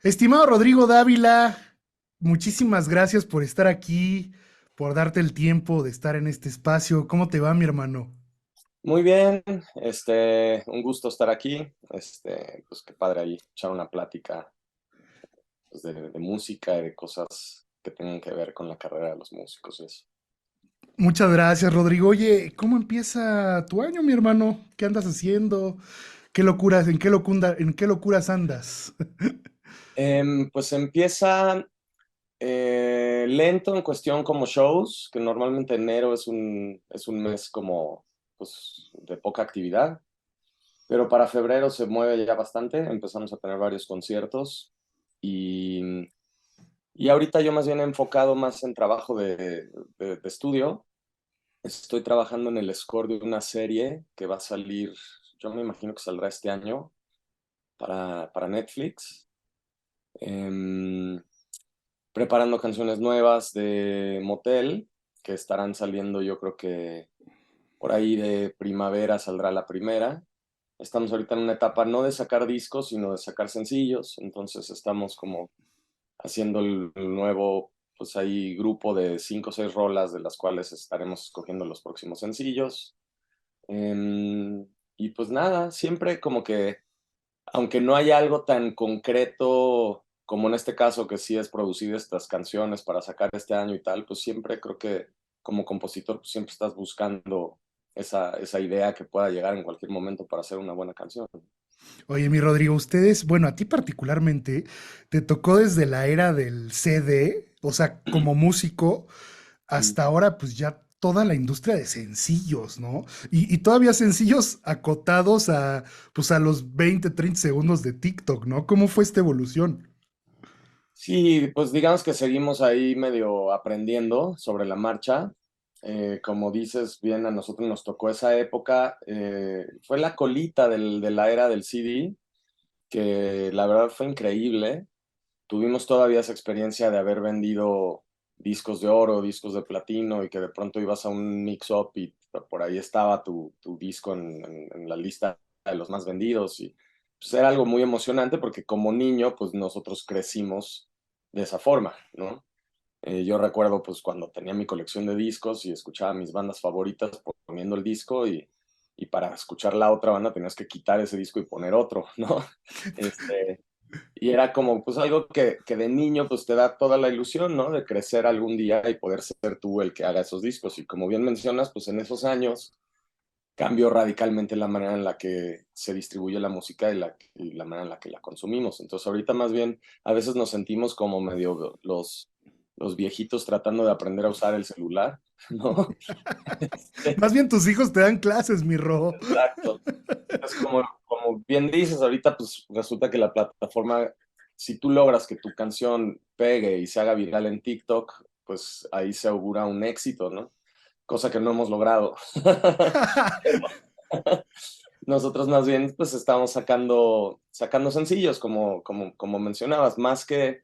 Estimado Rodrigo Dávila, muchísimas gracias por estar aquí, por darte el tiempo de estar en este espacio. ¿Cómo te va, mi hermano? Muy bien, un gusto estar aquí. Pues qué padre ahí echar una plática pues, de música y de cosas que tengan que ver con la carrera de los músicos y eso. Muchas gracias, Rodrigo. Oye, ¿cómo empieza tu año, mi hermano? ¿Qué andas haciendo? ¿Qué locuras, en qué locuras andas? Pues empieza lento en cuestión como shows, que normalmente enero es un mes como pues, de poca actividad, pero para febrero se mueve ya bastante. Empezamos a tener varios conciertos y, y ahorita yo más bien he enfocado más en trabajo de estudio. Estoy trabajando en el score de una serie que va a salir, yo me imagino que saldrá este año para Netflix. Em, Preparando canciones nuevas de Motel que estarán saliendo, yo creo que por ahí de primavera saldrá la primera. Estamos ahorita en una etapa no de sacar discos, sino de sacar sencillos. Entonces estamos como haciendo el nuevo, pues ahí grupo de 5 o 6 rolas de las cuales estaremos escogiendo los próximos sencillos. Y pues nada, siempre como que, aunque no haya algo tan concreto como en este caso, que sí es producir estas canciones para sacar este año y tal, pues siempre creo que como compositor pues siempre estás buscando esa idea que pueda llegar en cualquier momento para hacer una buena canción. Oye, mi Rodrigo, ustedes, bueno, a ti particularmente, te tocó desde la era del CD, o sea, como músico, Mm. hasta ahora pues ya toda la industria de sencillos, ¿no? Y todavía sencillos acotados a pues a los 20, 30 segundos de TikTok, ¿no? ¿Cómo fue esta evolución? Sí, pues digamos que seguimos ahí medio aprendiendo sobre la marcha. Como dices bien, a nosotros nos tocó esa época. Fue la colita de la era del CD, que la verdad fue increíble. Tuvimos todavía esa experiencia de haber vendido discos de oro, discos de platino y que de pronto ibas a un mix-up y por ahí estaba tu disco en la lista de los más vendidos y pues era algo muy emocionante porque como niño pues nosotros crecimos de esa forma, ¿no? Yo recuerdo pues cuando tenía mi colección de discos y escuchaba mis bandas favoritas poniendo el disco y para escuchar la otra banda tenías que quitar ese disco y poner otro, ¿no? Este, y era como, pues algo que de niño, pues te da toda la ilusión, ¿no? De crecer algún día y poder ser tú el que haga esos discos. Y como bien mencionas, pues en esos años cambió radicalmente la manera en la que se distribuye la música y la manera en la que la consumimos. Entonces ahorita más bien a veces nos sentimos como medio los viejitos tratando de aprender a usar el celular, ¿no? Más bien tus hijos te dan clases, mi Ro. Exacto. Es como bien dices, ahorita pues resulta que la plataforma, si tú logras que tu canción pegue y se haga viral en TikTok, pues ahí se augura un éxito, ¿no? Cosa que no hemos logrado. Nosotros más bien pues estamos sacando sencillos, como mencionabas, más que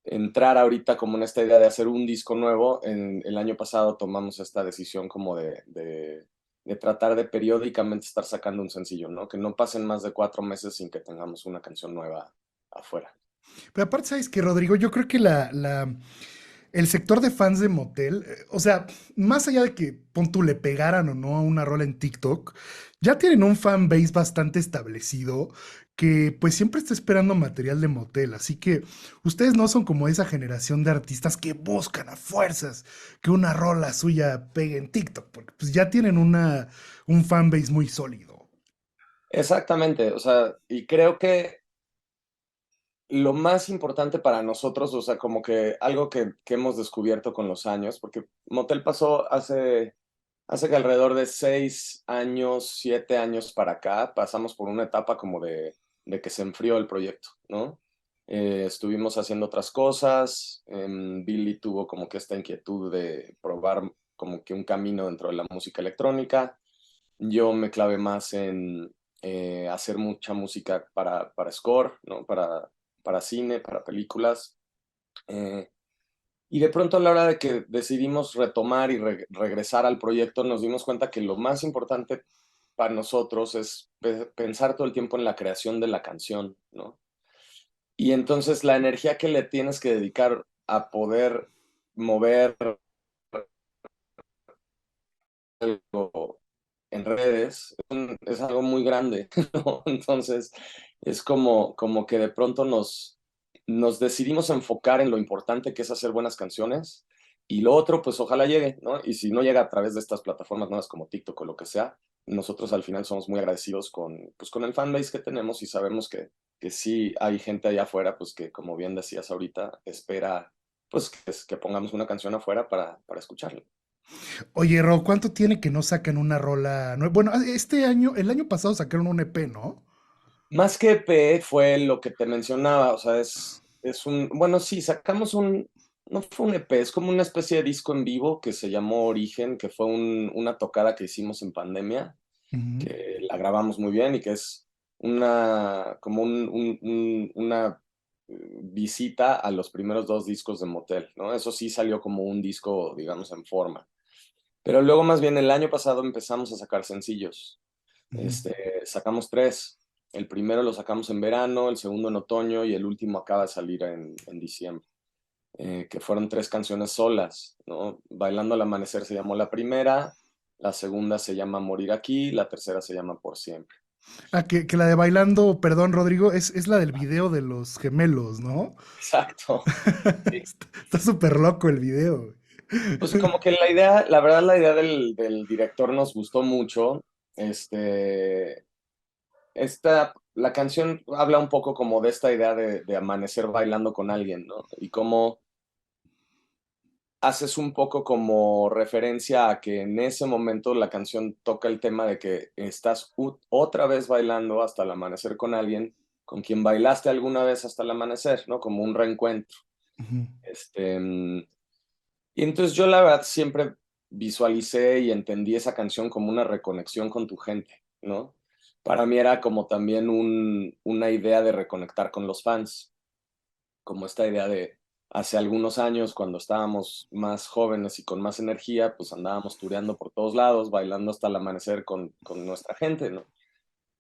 entrar ahorita como en esta idea de hacer un disco nuevo. El año pasado tomamos esta decisión como de tratar de periódicamente estar sacando un sencillo, ¿no? Que no pasen más de 4 meses sin que tengamos una canción nueva afuera. Pero aparte, ¿sabes qué, Rodrigo? Yo creo que el sector de fans de Motel, o sea, más allá de que pon tú le pegaran o no a una rola en TikTok, ya tienen un fan base bastante establecido que pues siempre está esperando material de Motel. Así que ustedes no son como esa generación de artistas que buscan a fuerzas que una rola suya pegue en TikTok, porque pues ya tienen un fan base muy sólido. Exactamente, o sea, y creo que lo más importante para nosotros, o sea, como que algo que hemos descubierto con los años, porque Motel pasó hace que alrededor de 6 años, 7 años para acá, pasamos por una etapa como de que se enfrió el proyecto, ¿no? Estuvimos haciendo otras cosas. Billy tuvo como que esta inquietud de probar como que un camino dentro de la música electrónica. Yo me clavé más en hacer mucha música para score, ¿no? Para cine, para películas. Eh, y de pronto a la hora de que decidimos retomar y regresar al proyecto, nos dimos cuenta que lo más importante para nosotros es pensar todo el tiempo en la creación de la canción, ¿no? Y entonces la energía que le tienes que dedicar a poder mover algo en redes es algo muy grande, ¿no? Entonces es como que de pronto nos decidimos enfocar en lo importante que es hacer buenas canciones y lo otro, pues ojalá llegue, ¿no? Y si no llega a través de estas plataformas nuevas como TikTok o lo que sea, nosotros al final somos muy agradecidos pues, con el fanbase que tenemos y sabemos que sí hay gente allá afuera, pues que como bien decías ahorita, espera pues que pongamos una canción afuera para escucharla. Oye, Ro, ¿cuánto tiene que no sacan una rola? Bueno, este año, el año pasado sacaron un EP, ¿no? Más que EP fue lo que te mencionaba, o sea, bueno, sí, sacamos no fue un EP, es como una especie de disco en vivo que se llamó Origen, que fue una tocada que hicimos en pandemia, Ujú, que la grabamos muy bien y que es como una visita a los primeros dos discos de Motel, ¿no? Eso sí salió como un disco, digamos, en forma. Pero luego más bien el año pasado empezamos a sacar sencillos. ujú. Sacamos tres. El primero lo sacamos en verano, el segundo en otoño y el último acaba de salir en diciembre. Que fueron tres canciones solas, ¿no? Bailando al amanecer se llamó la primera, la segunda se llama Morir aquí, la tercera se llama Por siempre. Ah, que la de Bailando, perdón, Rodrigo, es la del video de los gemelos, ¿no? Exacto. Sí. Está súper loco el video. Pues como que la idea, la verdad la idea del director nos gustó mucho. Este, la canción habla un poco como de esta idea de amanecer bailando con alguien, ¿no? Y cómo haces un poco como referencia a que en ese momento la canción toca el tema de que estás otra vez bailando hasta el amanecer con alguien con quien bailaste alguna vez hasta el amanecer, ¿no? Como un reencuentro. Ujú. Y entonces yo la verdad siempre visualicé y entendí esa canción como una reconexión con tu gente, ¿no? Para mí era como también una idea de reconectar con los fans, como esta idea de hace algunos años, cuando estábamos más jóvenes y con más energía, pues andábamos tureando por todos lados, bailando hasta el amanecer con nuestra gente, ¿no?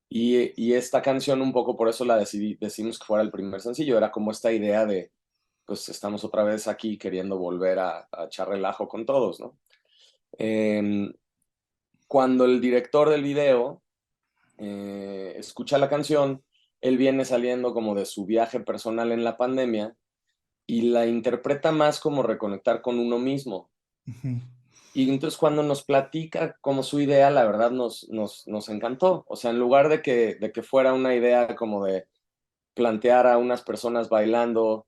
Y esta canción un poco por eso decidimos que fuera el primer sencillo, era como esta idea de, pues estamos otra vez aquí queriendo volver a echar relajo con todos, ¿no? Em, Cuando el director del video escucha la canción, él viene saliendo como de su viaje personal en la pandemia y la interpreta más como reconectar con uno mismo. Ujú. Y entonces cuando nos platica como su idea, la verdad nos encantó. O sea, en lugar de que fuera una idea como de plantear a unas personas bailando,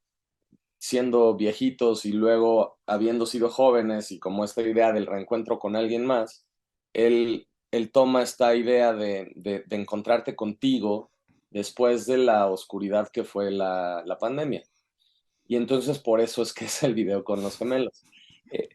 siendo viejitos y luego habiendo sido jóvenes y como esta idea del reencuentro con alguien más, él toma esta idea de encontrarte contigo después de la oscuridad que fue la pandemia. Y entonces por eso es que es el video con los gemelos.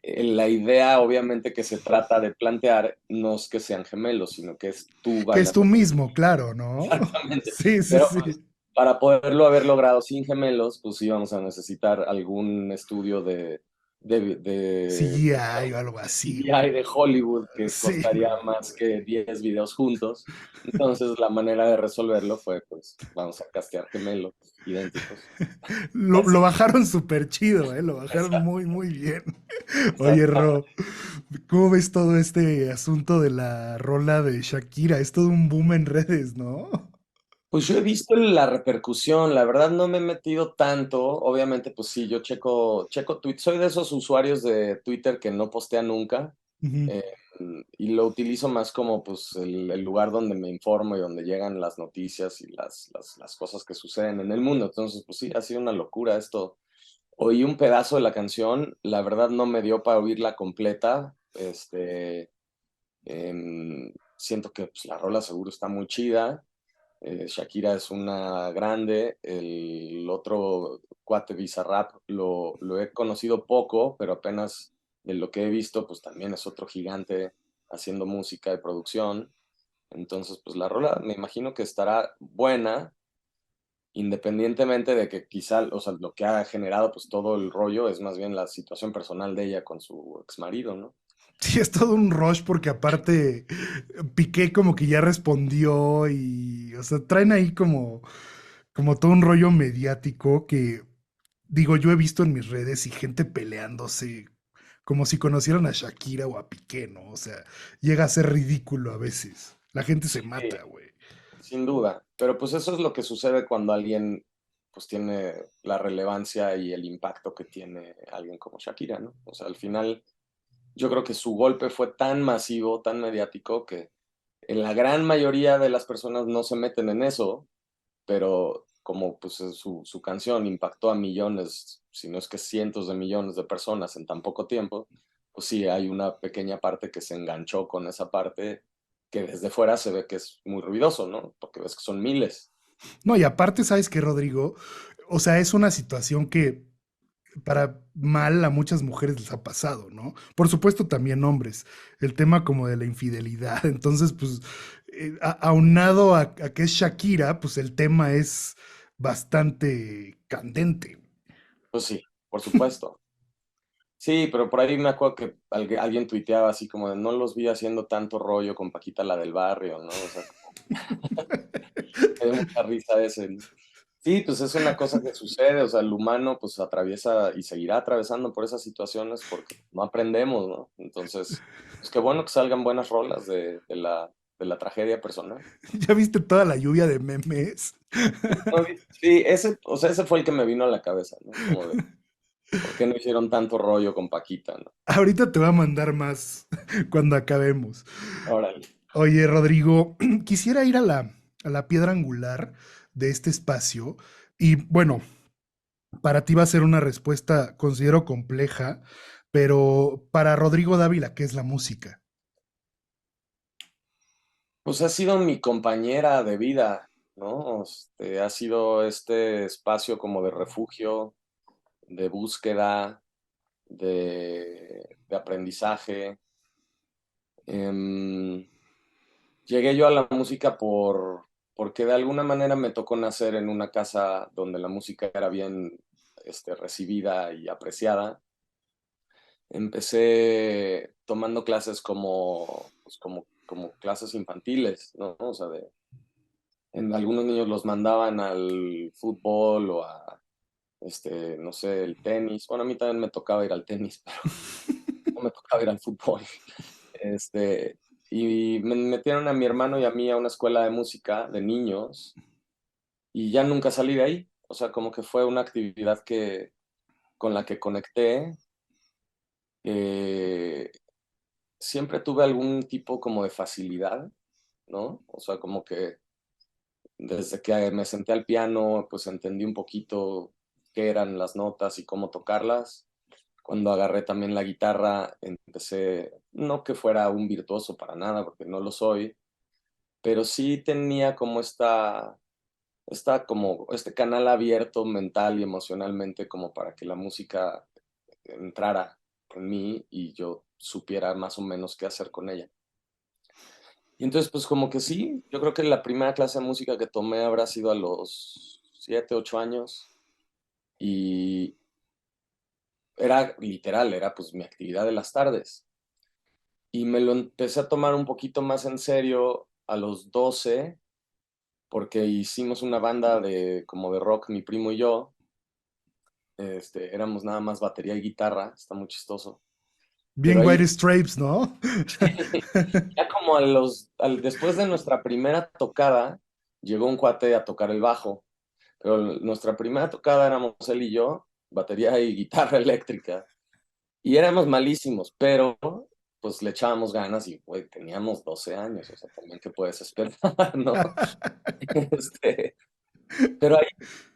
La idea obviamente que se trata de plantear no es que sean gemelos, sino que es tú Que es tú bailando mismo, claro, ¿no? exactamente. Sí, sí, Pero sí. pues para poderlo haber logrado sin gemelos, pues íbamos a necesitar algún estudio de CGI o algo así, CGI güey. de Hollywood que Sí. costaría más que 10 videos juntos. Entonces la manera de resolverlo fue, pues vamos a castear gemelos idénticos. Y Lo así, bajaron súper chido, ¿eh? Lo bajaron exacto, muy, muy bien. Oye, exactamente. Ro, ¿cómo ves todo este asunto de la rola de Shakira? Es todo un boom en redes, ¿no? Pues yo he visto la repercusión, la verdad no me he metido tanto, obviamente pues sí, yo checo tweets, soy de esos usuarios de Twitter que no postea nunca Ujú. eh, y lo utilizo más como pues el lugar donde me informo y donde llegan las noticias y las cosas que suceden en el mundo, entonces pues sí, ha sido una locura esto. Oí un pedazo de la canción, la verdad no me dio para oírla completa, siento que pues, la rola seguro está muy chida. Shakira es una grande, el otro cuate Bizarrap lo he conocido poco, pero apenas de lo que he visto, pues también es otro gigante haciendo música y producción. Entonces, pues la rola me imagino que estará buena, independientemente de que quizá, o sea, lo que ha generado pues todo el rollo es más bien la situación personal de ella con su ex marido, ¿no? Sí, es todo un rush porque aparte Piqué como que ya respondió y, o sea, traen ahí como como todo un rollo mediático que, digo, yo he visto en mis redes y gente peleándose como si conocieran a Shakira o a Piqué, ¿no? O sea, llega a ser ridículo a veces. La gente se Sí, mata, güey. sin duda. Pero pues eso es lo que sucede cuando alguien pues tiene la relevancia y el impacto que tiene alguien como Shakira, ¿no? O sea, al final yo creo que su golpe fue tan masivo, tan mediático, que en la gran mayoría de las personas no se meten en eso, pero como pues su canción impactó a millones, si no es que cientos de millones de personas en tan poco tiempo, pues sí, hay una pequeña parte que se enganchó con esa parte que desde fuera se ve que es muy ruidoso, ¿no? Porque ves que son miles. No, y aparte, ¿sabes qué, Rodrigo? O sea, es una situación que para mal a muchas mujeres les ha pasado, ¿no? Por supuesto también hombres, el tema como de la infidelidad. Entonces, pues, aunado a que es Shakira, pues el tema es bastante candente. Pues sí, por supuesto. Sí, pero por ahí me acuerdo que alguien tuiteaba así como de no los vi haciendo tanto rollo con Paquita la del barrio, ¿no? O sea, me dio mucha risa ese, ¿no? Sí, pues es una cosa que sucede, o sea, el humano pues atraviesa y seguirá atravesando por esas situaciones porque no aprendemos, ¿no? Entonces, pues qué bueno que salgan buenas rolas de la tragedia personal. ¿Ya viste toda la lluvia de memes? No, sí, ese, o sea, ese fue el que me vino a la cabeza, ¿no? Como de, ¿por qué no hicieron tanto rollo con Paquita, ¿no? Ahorita te voy a mandar más cuando acabemos. Órale. Oye, Rodrigo, quisiera ir a la piedra angular de este espacio y bueno, para ti va a ser una respuesta, considero compleja, pero para Rodrigo Dávila, ¿qué es la música? Pues ha sido mi compañera de vida, ¿no? Ha sido este espacio como de refugio, de búsqueda, de aprendizaje. Em, Llegué yo a la música porque de alguna manera me tocó nacer en una casa donde la música era bien recibida y apreciada. Empecé tomando clases como clases infantiles, ¿no? O sea, en algunos niños los mandaban al fútbol o a, no sé, el tenis. Bueno, a mí también me tocaba ir al tenis, pero no me tocaba ir al fútbol. Este, y me metieron a mi hermano y a mí a una escuela de música de niños y ya nunca salí de ahí. O sea, como que fue una actividad con la que conecté. eh, Siempre tuve algún tipo como de facilidad, ¿no? O sea, como que desde que me senté al piano, pues entendí un poquito qué eran las notas y cómo tocarlas. Cuando agarré también la guitarra, empecé, no que fuera un virtuoso para nada, porque no lo soy, pero sí tenía como como este canal abierto mental y emocionalmente como para que la música entrara en mí y yo supiera más o menos qué hacer con ella. Y entonces, pues como que sí, yo creo que la primera clase de música que tomé habrá sido a los 7, 8 años y era literal, era pues mi actividad de las tardes. Y me lo empecé a tomar un poquito más en serio a los 12 porque hicimos una banda de como de rock, mi primo y yo. Éramos nada más batería y guitarra, está muy chistoso. Pero Bien ahí, White Stripes, ¿no? ya como después de nuestra primera tocada, llegó un cuate a tocar el bajo. Pero nuestra primera tocada éramos él y yo, batería y guitarra eléctrica. Y éramos malísimos, pero pues le echábamos ganas y, güey, teníamos 12 años, o sea, también que puedes esperar, ¿no? Este, pero ahí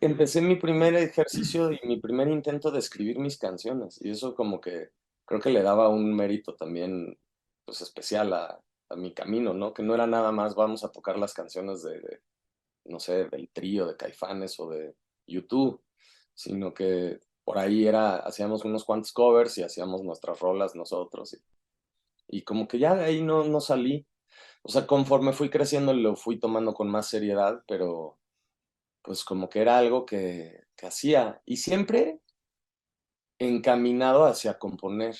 empecé mi primer ejercicio y mi primer intento de escribir mis canciones. Y eso como que creo que le daba un mérito también, pues especial a mi camino, ¿no? Que no era nada más vamos a tocar las canciones no sé, del Trío, de Caifanes o de YouTube, sino que por ahí hacíamos unos cuantos covers y hacíamos nuestras rolas nosotros. Y como que ya de ahí no salí. O sea, conforme fui creciendo lo fui tomando con más seriedad, pero pues como que era algo que hacía. Y siempre encaminado hacia componer.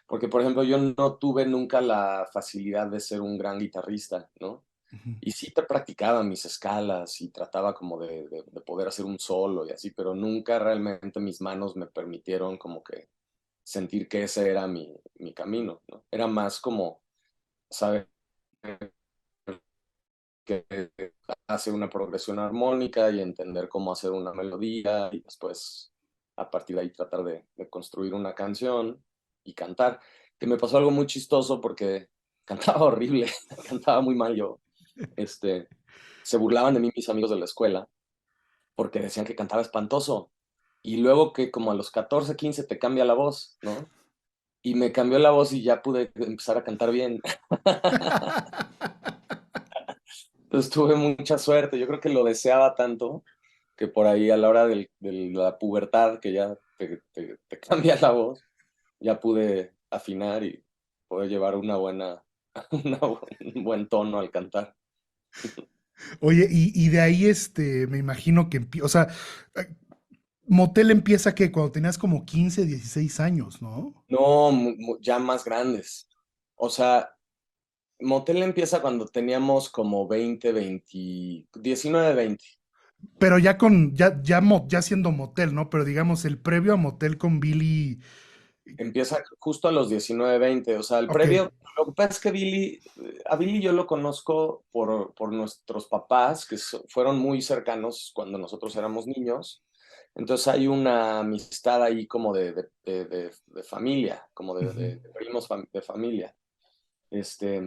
Porque, por ejemplo, yo no tuve nunca la facilidad de ser un gran guitarrista, ¿no? Ujú. Y sí te practicaba mis escalas y trataba como de poder hacer un solo y así, pero nunca realmente mis manos me permitieron como que sentir que ese era mi camino, ¿no? Era más como saber que hace una progresión armónica y entender cómo hacer una melodía y después a partir de ahí tratar de construir una canción y cantar. Que me pasó algo muy chistoso porque cantaba horrible, cantaba muy mal yo. Este, Se burlaban de mí mis amigos de la escuela porque decían que cantaba espantoso. Y luego que como a los 14 15 te cambia la voz, ¿no? Y me cambió la voz y ya pude empezar a cantar bien. Entonces tuve mucha suerte. Yo creo que lo deseaba tanto que por ahí a la hora de la pubertad, que ya te cambia la voz, ya pude afinar y poder llevar una buena, un buen tono al cantar. Oye, y de ahí me imagino que, o sea, eh, Motel empieza que cuando tenías como 15, 16 años, ¿no? No, ya más grandes. O sea, Motel empieza cuando teníamos como 20 19 20. Pero ya siendo Motel, ¿no? Pero digamos, el previo a Motel con Billy, Empieza justo a los 19 20. O sea, el ok. previo, lo que pasa es que a Billy yo lo conozco por nuestros papás, que fueron muy cercanos cuando nosotros éramos niños. Entonces hay una amistad ahí como de familia, como Ujú, de primos de familia. Este,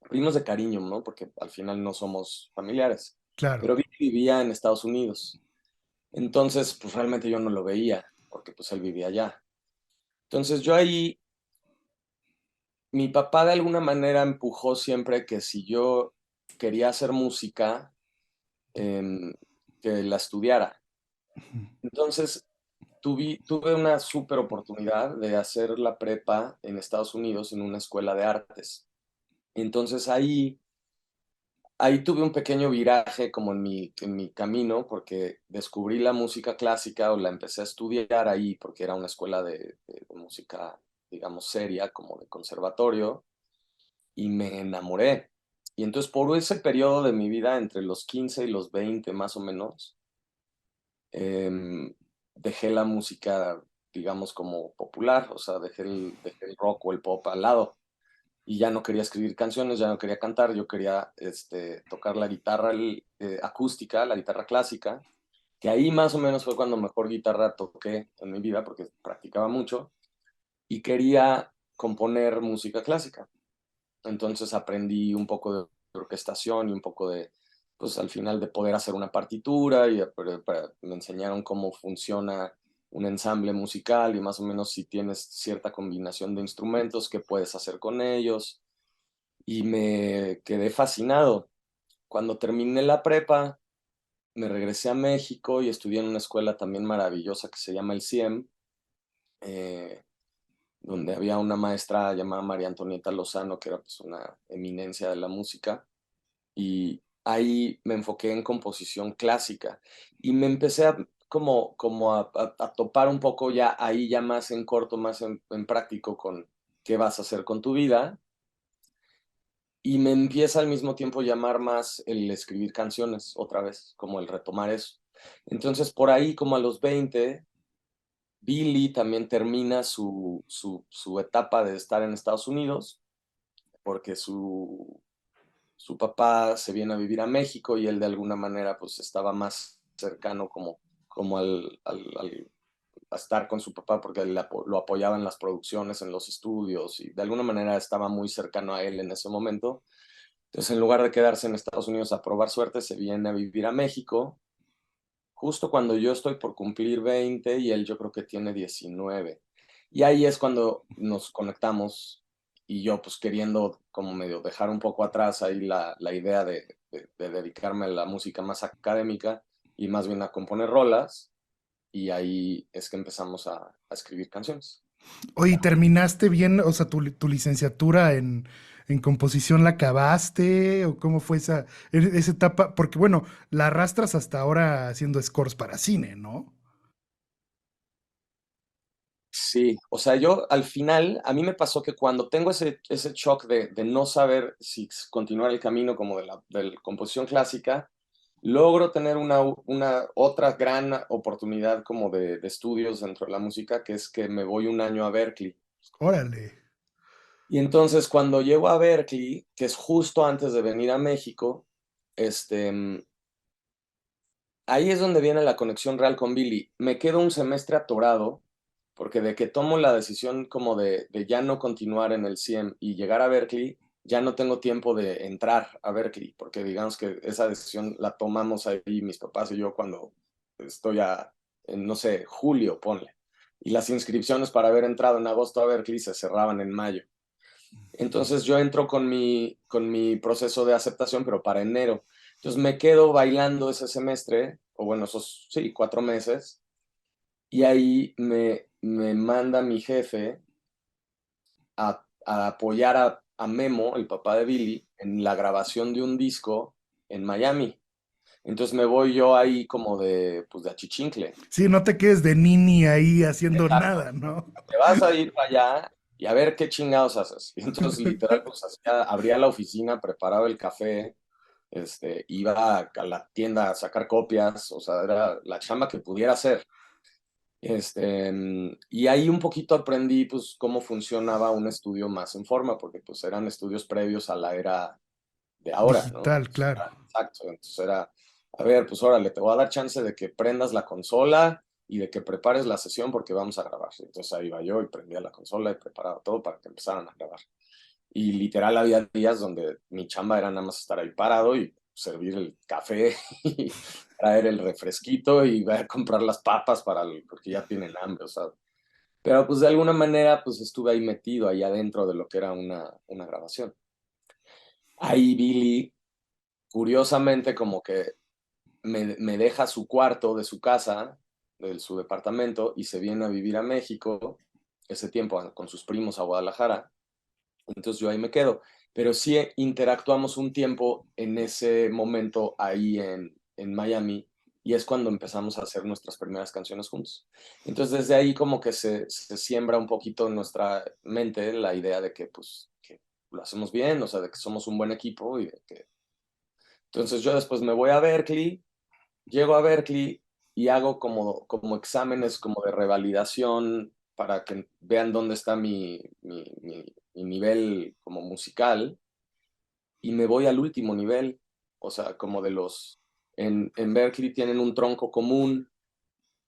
primos de cariño, ¿no? Porque al final no somos familiares. claro. Pero Billy vivía en Estados Unidos. Entonces, pues realmente yo no lo veía, porque pues él vivía allá. Entonces yo ahí mi papá de alguna manera empujó siempre que si yo quería hacer música, em, que la estudiara. Ujú. Entonces tuve una súper oportunidad de hacer la prepa en Estados Unidos en una escuela de artes. Entonces ahí tuve un pequeño viraje como en mi camino porque descubrí la música clásica o la empecé a estudiar ahí porque era una escuela de música, digamos, seria, como de conservatorio y me enamoré. Y entonces por ese periodo de mi vida, entre los 15 y los 20 más o menos, em, dejé la música, digamos, como popular, o sea, dejé el rock o el pop al lado. Y ya no quería escribir canciones, ya no quería cantar, yo quería tocar la guitarra acústica, la guitarra clásica, que ahí más o menos fue cuando mejor guitarra toqué en mi vida, porque practicaba mucho, y quería componer música clásica. Entonces aprendí un poco de orquestación y un poco pues al final de poder hacer una partitura y me enseñaron cómo funciona un ensamble musical y más o menos si tienes cierta combinación de instrumentos, qué puedes hacer con ellos. Y me quedé fascinado. Cuando terminé la prepa, me regresé a México y estudié en una escuela también maravillosa que se llama el CIEM, eh, donde había una maestra llamada María Antonieta Lozano, que era pues una eminencia de la música, y ahí me enfoqué en composición clásica y me empecé a topar un poco ya ahí ya más en corto, más en práctico con qué vas a hacer con tu vida y me empieza al mismo tiempo llamar más el escribir canciones otra vez, como el retomar eso. Entonces por ahí como a los 20 Billy también termina su etapa de estar en Estados Unidos porque su papá se viene a vivir a México y él de alguna manera pues estaba más cercano como a estar con su papá porque lo apoyaba en las producciones, en los estudios y de alguna manera estaba muy cercano a él en ese momento. Entonces en lugar de quedarse en Estados Unidos a probar suerte, se viene a vivir a México justo cuando yo estoy por cumplir 20 y él yo creo que tiene 19. Y ahí es cuando nos conectamos y yo pues queriendo como medio dejar un poco atrás ahí la idea de dedicarme a la música más académica y más bien a componer rolas y ahí es que empezamos a escribir canciones. Oye, ¿terminaste bien? O sea, tu licenciatura en composición la acabaste, o cómo fue esa etapa, porque bueno, la arrastras hasta ahora haciendo scores para cine, ¿no? Sí, o sea, yo al final, a mí me pasó que cuando tengo ese shock de no saber si continuar el camino como de la composición clásica, logro tener una otra gran oportunidad como de estudios dentro de la música, que es que me voy un año a Berkeley. Órale. Y entonces cuando llego a Berkeley, que es justo antes de venir a México, este, ahí es donde viene la conexión real con Billy. Me quedo un semestre atorado, porque de que tomo la decisión como de ya no continuar en el CIEM y llegar a Berkeley, ya no tengo tiempo de entrar a Berkeley, porque digamos que esa decisión la tomamos ahí mis papás y yo cuando estoy en, no sé, julio, ponle. Y las inscripciones para haber entrado en agosto a Berkeley se cerraban en mayo. Entonces yo entro con mi proceso de aceptación, pero para enero. Entonces me quedo bailando ese semestre, o bueno, esos, sí, 4 meses, y ahí me manda mi jefe a apoyar a Memo, el papá de Billy, en la grabación de un disco en Miami. Entonces me voy yo ahí como de, pues de achichincle. Sí, no te quedes de nini ahí haciendo Exacto. nada, ¿no? Te vas a ir para allá y a ver qué chingados haces. Y entonces literal, pues abría la oficina, preparaba el café, iba a la tienda a sacar copias, o sea, era la chamba que pudiera hacer. Y ahí un poquito aprendí, pues, cómo funcionaba un estudio más en forma, porque, pues, eran estudios previos a la era de ahora, ¿no? Digital, claro. Exacto, entonces era, a ver, pues, órale, te voy a dar chance de que prendas la consola y de que prepares la sesión porque vamos a grabar. Entonces ahí iba yo y prendía la consola y preparaba todo para que empezaran a grabar. Y literal había días donde mi chamba era nada más estar ahí parado y servir el café y traer el refresquito y ir a comprar las papas porque ya tienen hambre, o sea. Pero pues de alguna manera pues estuve ahí metido, ahí adentro de lo que era una grabación. Ahí Billy, curiosamente, como que me deja su cuarto de su casa, de su departamento, y se viene a vivir a México, ese tiempo con sus primos a Guadalajara. Entonces yo ahí me quedo. Pero sí interactuamos un tiempo en ese momento ahí en Miami y es cuando empezamos a hacer nuestras primeras canciones juntos. Entonces desde ahí como que se siembra un poquito en nuestra mente la idea de que pues que lo hacemos bien, o sea, de que somos un buen equipo y de que... Entonces yo después me voy a Berkeley, llego a Berkeley y hago como exámenes como de revalidación para que vean dónde está mi nivel como musical y me voy al último nivel, o sea, como de los... En Berkeley tienen un tronco común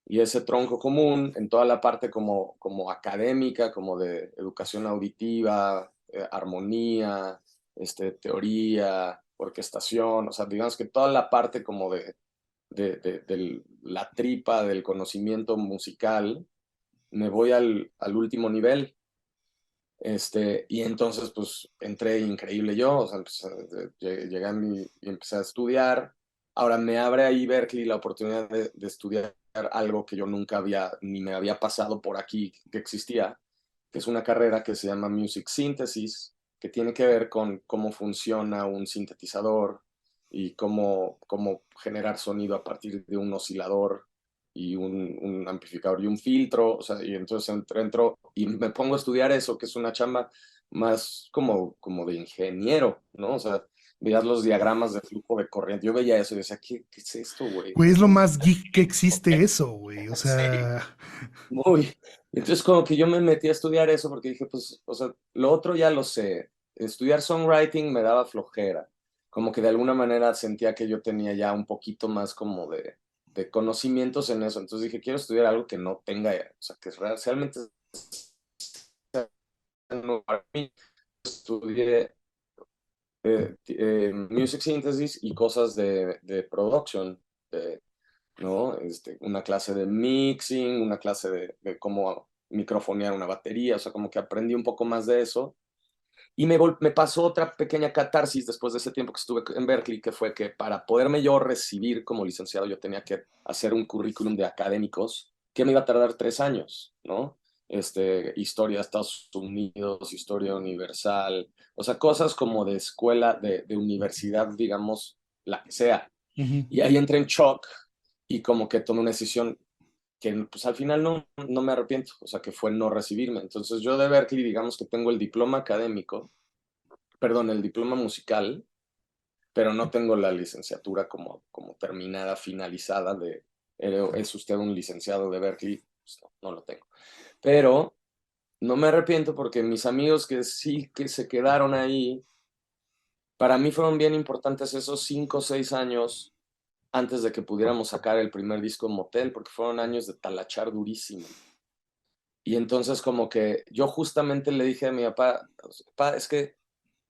y ese tronco común en toda la parte como académica, como de educación auditiva, armonía, teoría, orquestación, o sea, digamos que toda la parte como de la tripa del conocimiento musical, me voy al último nivel. Y entonces, pues, entré increíble yo, o sea, llegué y empecé a estudiar. Ahora me abre ahí Berkeley la oportunidad de estudiar algo que yo nunca había, ni me había pasado por aquí que existía, que es una carrera que se llama Music Synthesis, que tiene que ver con cómo funciona un sintetizador y cómo generar sonido a partir de un oscilador y un amplificador y un filtro, o sea, y entonces entro y me pongo a estudiar eso, que es una chamba más como de ingeniero, ¿no? O sea, veías los diagramas de flujo de corriente, yo veía eso y decía, ¿qué es esto, güey? Güey, es lo más geek que existe eso, güey. O Sí, sea, muy. Entonces como que yo me metí a estudiar eso porque dije, pues, o sea, lo otro ya lo sé. Estudiar songwriting me daba flojera. Como que de alguna manera sentía que yo tenía ya un poquito más como de conocimientos en eso. Entonces dije, quiero estudiar algo que no tenga, o sea, que realmente sea nuevo para mí. Estudié music synthesis y cosas de production, ¿no? Una clase de mixing, una clase de cómo microfonear una batería, o sea, como que aprendí un poco más de eso. Y me pasó otra pequeña catarsis después de ese tiempo que estuve en Berkeley, que fue que para poderme yo recibir como licenciado, yo tenía que hacer un currículum de académicos que me iba a tardar 3 años, ¿no? Historia de Estados Unidos, historia universal, o sea, cosas como de escuela, de universidad, digamos, la que sea. ujú. Y ahí entré en shock y como que tomé una decisión, que pues al final no me arrepiento, o sea, que fue no recibirme. Entonces yo de Berkeley, digamos que tengo el diploma académico, perdón, el diploma musical, pero no tengo la licenciatura como terminada, finalizada de, ¿es usted un licenciado de Berkeley? Pues no lo tengo. Pero no me arrepiento porque mis amigos que sí que se quedaron ahí, para mí fueron bien importantes esos 5 o 6 años antes de que pudiéramos sacar el primer disco en Motel, porque fueron años de talachar durísimo. Y entonces como que yo justamente le dije a mi papá, papá, es que,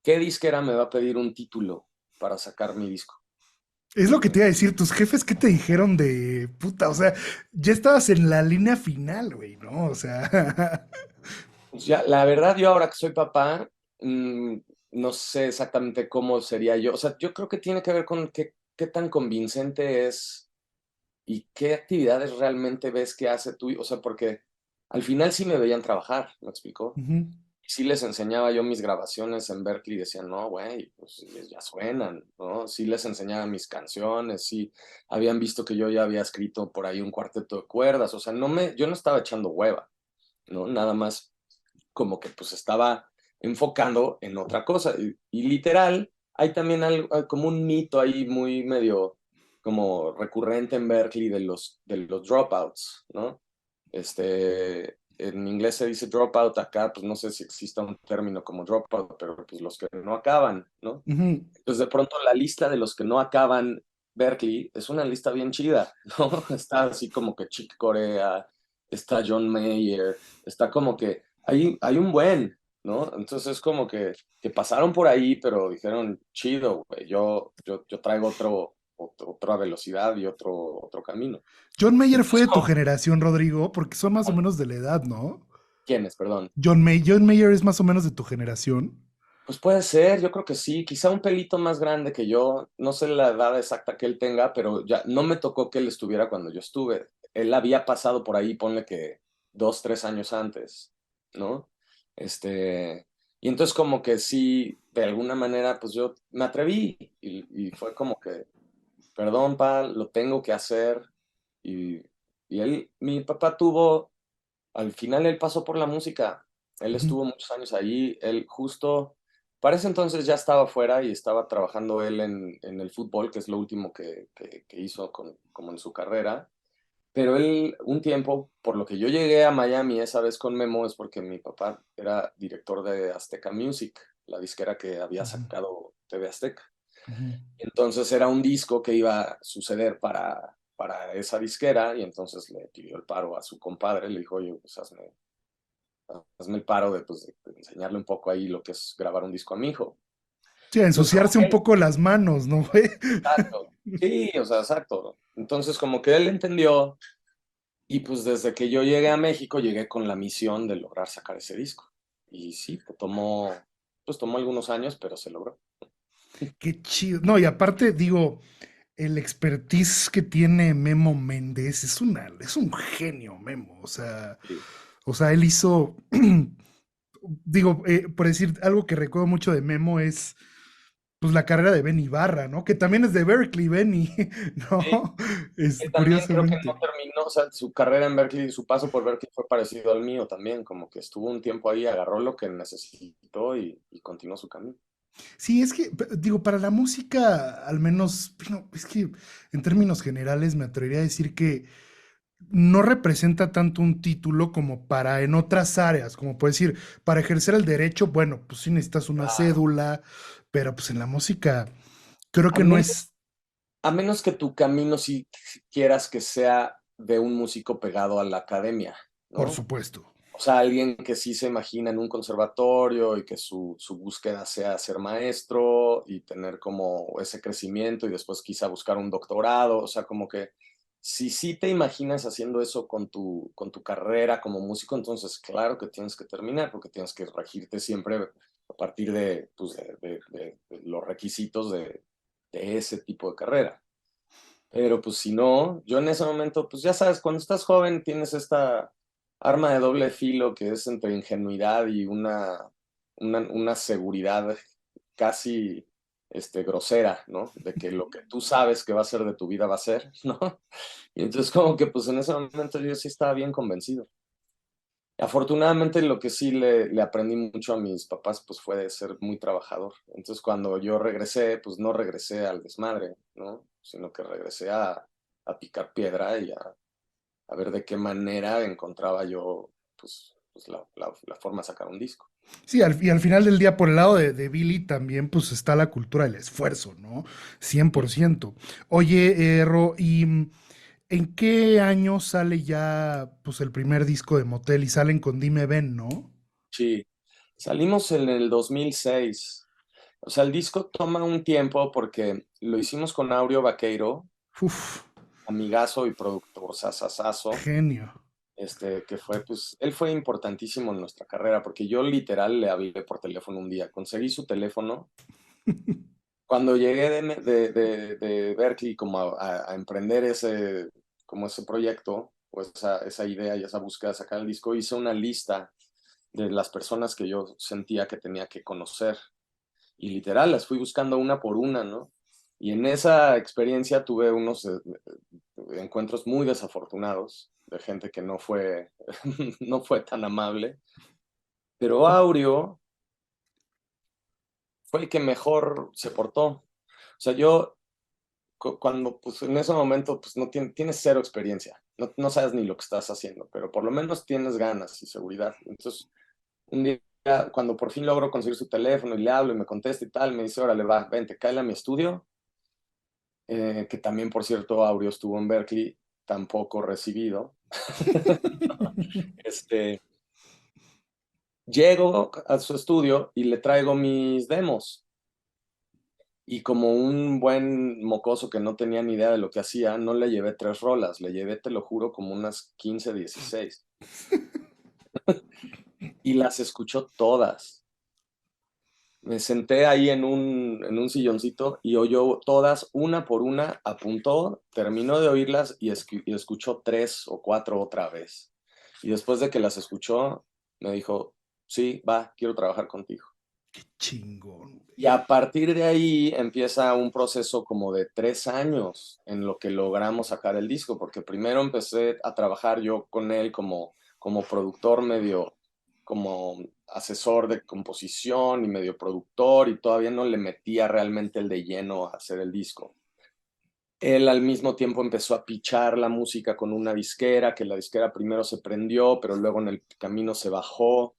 ¿qué disquera me va a pedir un título para sacar mi disco? Es lo que te iba a decir, tus jefes, ¿qué te dijeron de puta? O sea, ya estabas en la línea final, güey, ¿no? O sea, Pues ya, la verdad, yo ahora que soy papá, no sé exactamente cómo sería yo. O sea, yo creo que tiene que ver con qué tan convincente es y qué actividades realmente ves que hace tú. O sea, porque al final sí me veían trabajar, ¿me explicó? ujú, Sí les enseñaba yo mis grabaciones en Berkeley y decían, no, güey, pues ya suenan, ¿no? Sí les enseñaba mis canciones, sí habían visto que yo ya había escrito por ahí un cuarteto de cuerdas. O sea, yo no estaba echando hueva, ¿no? Nada más como que pues estaba enfocando en otra cosa. Y literal, hay también algo, hay como un mito ahí muy medio como recurrente en Berkeley de los dropouts, ¿no? En inglés se dice dropout, acá pues no sé si exista un término como dropout, pero pues los que no acaban, ¿no? ujú. Entonces de pronto la lista de los que no acaban Berkeley es una lista bien chida, ¿no? Está así como que Chick Corea, está John Mayer, está como que hay un buen, ¿no? Entonces como que pasaron por ahí, pero dijeron, chido, güey, yo traigo otra velocidad y otro camino. John Mayer fue Entonces, de tu generación, Rodrigo, porque son más o menos de la edad, ¿no? ¿quiénes? Perdón. John Mayer es más o menos de tu generación. Pues puede ser, yo creo que sí, quizá un pelito más grande que yo, no sé la edad exacta que él tenga, pero ya no me tocó que él estuviera cuando yo estuve. Él había pasado por ahí, ponle que 2, 3 años antes, ¿no? Y entonces como que sí, de alguna manera, pues yo me atreví y fue como que, perdón, pa, lo tengo que hacer. Y, mi papá al final él pasó por la música, él Ujú, estuvo muchos años ahí, él justo, para ese entonces ya estaba fuera y estaba trabajando él en el fútbol, que es lo último que hizo como en su carrera, pero él un tiempo, por lo que yo llegué a Miami esa vez con Memo, es porque mi papá era director de Azteca Music, la disquera que había ujú, sacado TV Azteca. ujú. Entonces era un disco que iba a suceder para esa disquera y entonces le pidió el paro a su compadre, le dijo, oye, pues hazme el paro pues, de enseñarle un poco ahí lo que es grabar un disco a mi hijo. Sí, a Entonces, como ensuciarse que un él, poco las manos, ¿no, güey? exacto, sí, o sea, exacto. Entonces, como que él entendió y pues desde que yo llegué a México, llegué con la misión de lograr sacar ese disco. Y sí, pues tomó algunos años, pero se logró. Qué chido. No, y aparte, digo, el expertise que tiene Memo Méndez es un genio, Memo. Sí. O sea, él hizo, digo, por decir algo que recuerdo mucho de Memo es pues la carrera de Benny Ibarra, ¿no? Que también es de Berkeley, Benny, Sí, ¿no? Es que también creo que no curiosamente. terminó, o sea, su carrera en Berkeley, su paso por Berkeley fue parecido al mío también, como que estuvo un tiempo ahí, agarró lo que necesitó y continuó su camino. Sí, es que, digo, para la música, al menos, bueno, es que en términos generales me atrevería a decir que no representa tanto un título como para en otras áreas, como puedes decir, para ejercer el derecho, bueno, pues sí necesitas una Claro. cédula, pero pues en la música creo A que no menos, es, a menos que tu camino si quieras que sea de un músico pegado a la academia, por ¿no? supuesto. O sea, alguien que sí se imagina en un conservatorio y que su búsqueda sea ser maestro y tener como ese crecimiento y después quizá buscar un doctorado. O sea, como que si sí te imaginas haciendo eso con tu carrera como músico, entonces claro que tienes que terminar porque tienes que regirte siempre a partir de, pues, de los requisitos de ese tipo de carrera. Pero pues si no, yo en ese momento, pues ya sabes, cuando estás joven tienes esta arma de doble filo que es entre ingenuidad y una seguridad casi grosera, ¿no? De que lo que tú sabes que va a ser de tu vida va a ser, ¿no? Y entonces como que pues en ese momento yo sí estaba bien convencido. Afortunadamente lo que sí le aprendí mucho a mis papás pues fue de ser muy trabajador. Entonces cuando yo regresé, pues no regresé al desmadre, ¿no? Sino que regresé a picar piedra y a ver de qué manera encontraba yo pues la forma de sacar un disco. Sí, y al final del día, por el lado de Billy, también pues está la cultura del esfuerzo, ¿no? 100%. Oye, ¿y en qué año sale ya pues el primer disco de Motel y salen con Dime Ven, ¿no? Sí, salimos en el 2006. O sea, el disco toma un tiempo porque lo hicimos con Aureo Vaqueiro, Uf, amigazo y productor sasasazo, genio. que fue, pues, él fue importantísimo en nuestra carrera, porque yo literal le hablé por teléfono un día, conseguí su teléfono. Cuando llegué de Berkeley como a emprender como ese proyecto, o esa idea y esa búsqueda de sacar el disco, hice una lista de las personas que yo sentía que tenía que conocer. Y literal, las fui buscando una por una, ¿no? Y en esa experiencia tuve unos encuentros muy desafortunados de gente que no fue, no fue tan amable. Pero Aureo fue el que mejor se portó. O sea, yo cuando, pues en ese momento, pues no tienes cero experiencia, no sabes ni lo que estás haciendo, pero por lo menos tienes ganas y seguridad. Entonces, un día, cuando por fin logro conseguir su teléfono y le hablo y me contesta y tal, me dice, órale, va, vente, cáele a mi estudio, que también, por cierto, Aureo estuvo en Berkeley, tampoco recibido. Este, Llego a su estudio y le traigo mis demos. Y como un buen mocoso que no tenía ni idea de lo que hacía, no le llevé 3 rolas, le llevé, te lo juro, como unas 15, 16. Y las escuchó todas. Me senté ahí en un silloncito y oyó todas, una por una, apuntó, terminó de oírlas y escuchó 3 o 4 otra vez. Y después de que las escuchó, me dijo, sí, va, quiero trabajar contigo. Chingón, güey. Y a partir de ahí empieza un proceso como de 3 años en lo que logramos sacar el disco, porque primero empecé a trabajar yo con él como productor medio, como asesor de composición y medio productor, y todavía no le metía realmente el de lleno a hacer el disco. Él al mismo tiempo empezó a pichar la música con una disquera, que la disquera primero se prendió, pero luego en el camino se bajó.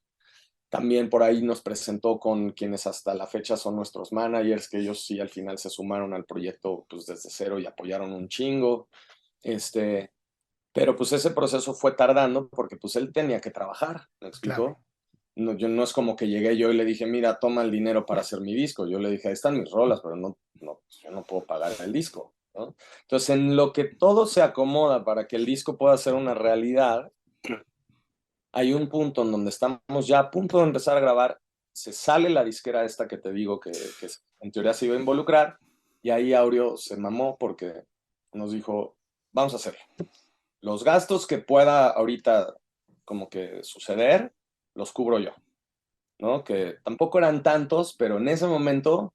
También por ahí nos presentó con quienes hasta la fecha son nuestros managers, que ellos sí al final se sumaron al proyecto pues desde cero y apoyaron un chingo. Este, pero pues ese proceso fue tardando porque pues él tenía que trabajar, ¿me Claro. explicó? No, no es como que llegué yo y le dije, mira, toma el dinero para hacer mi disco. Yo le dije, ahí están mis rolas, pero no, pues, yo no puedo pagar el disco, ¿no? Entonces, en lo que todo se acomoda para que el disco pueda ser una realidad, hay un punto en donde estamos ya a punto de empezar a grabar, se sale la disquera esta que te digo que en teoría se iba a involucrar, y ahí Aureo se mamó porque nos dijo, vamos a hacerlo. Los gastos que pueda ahorita como que suceder, los cubro yo, ¿no? Que tampoco eran tantos, pero en ese momento,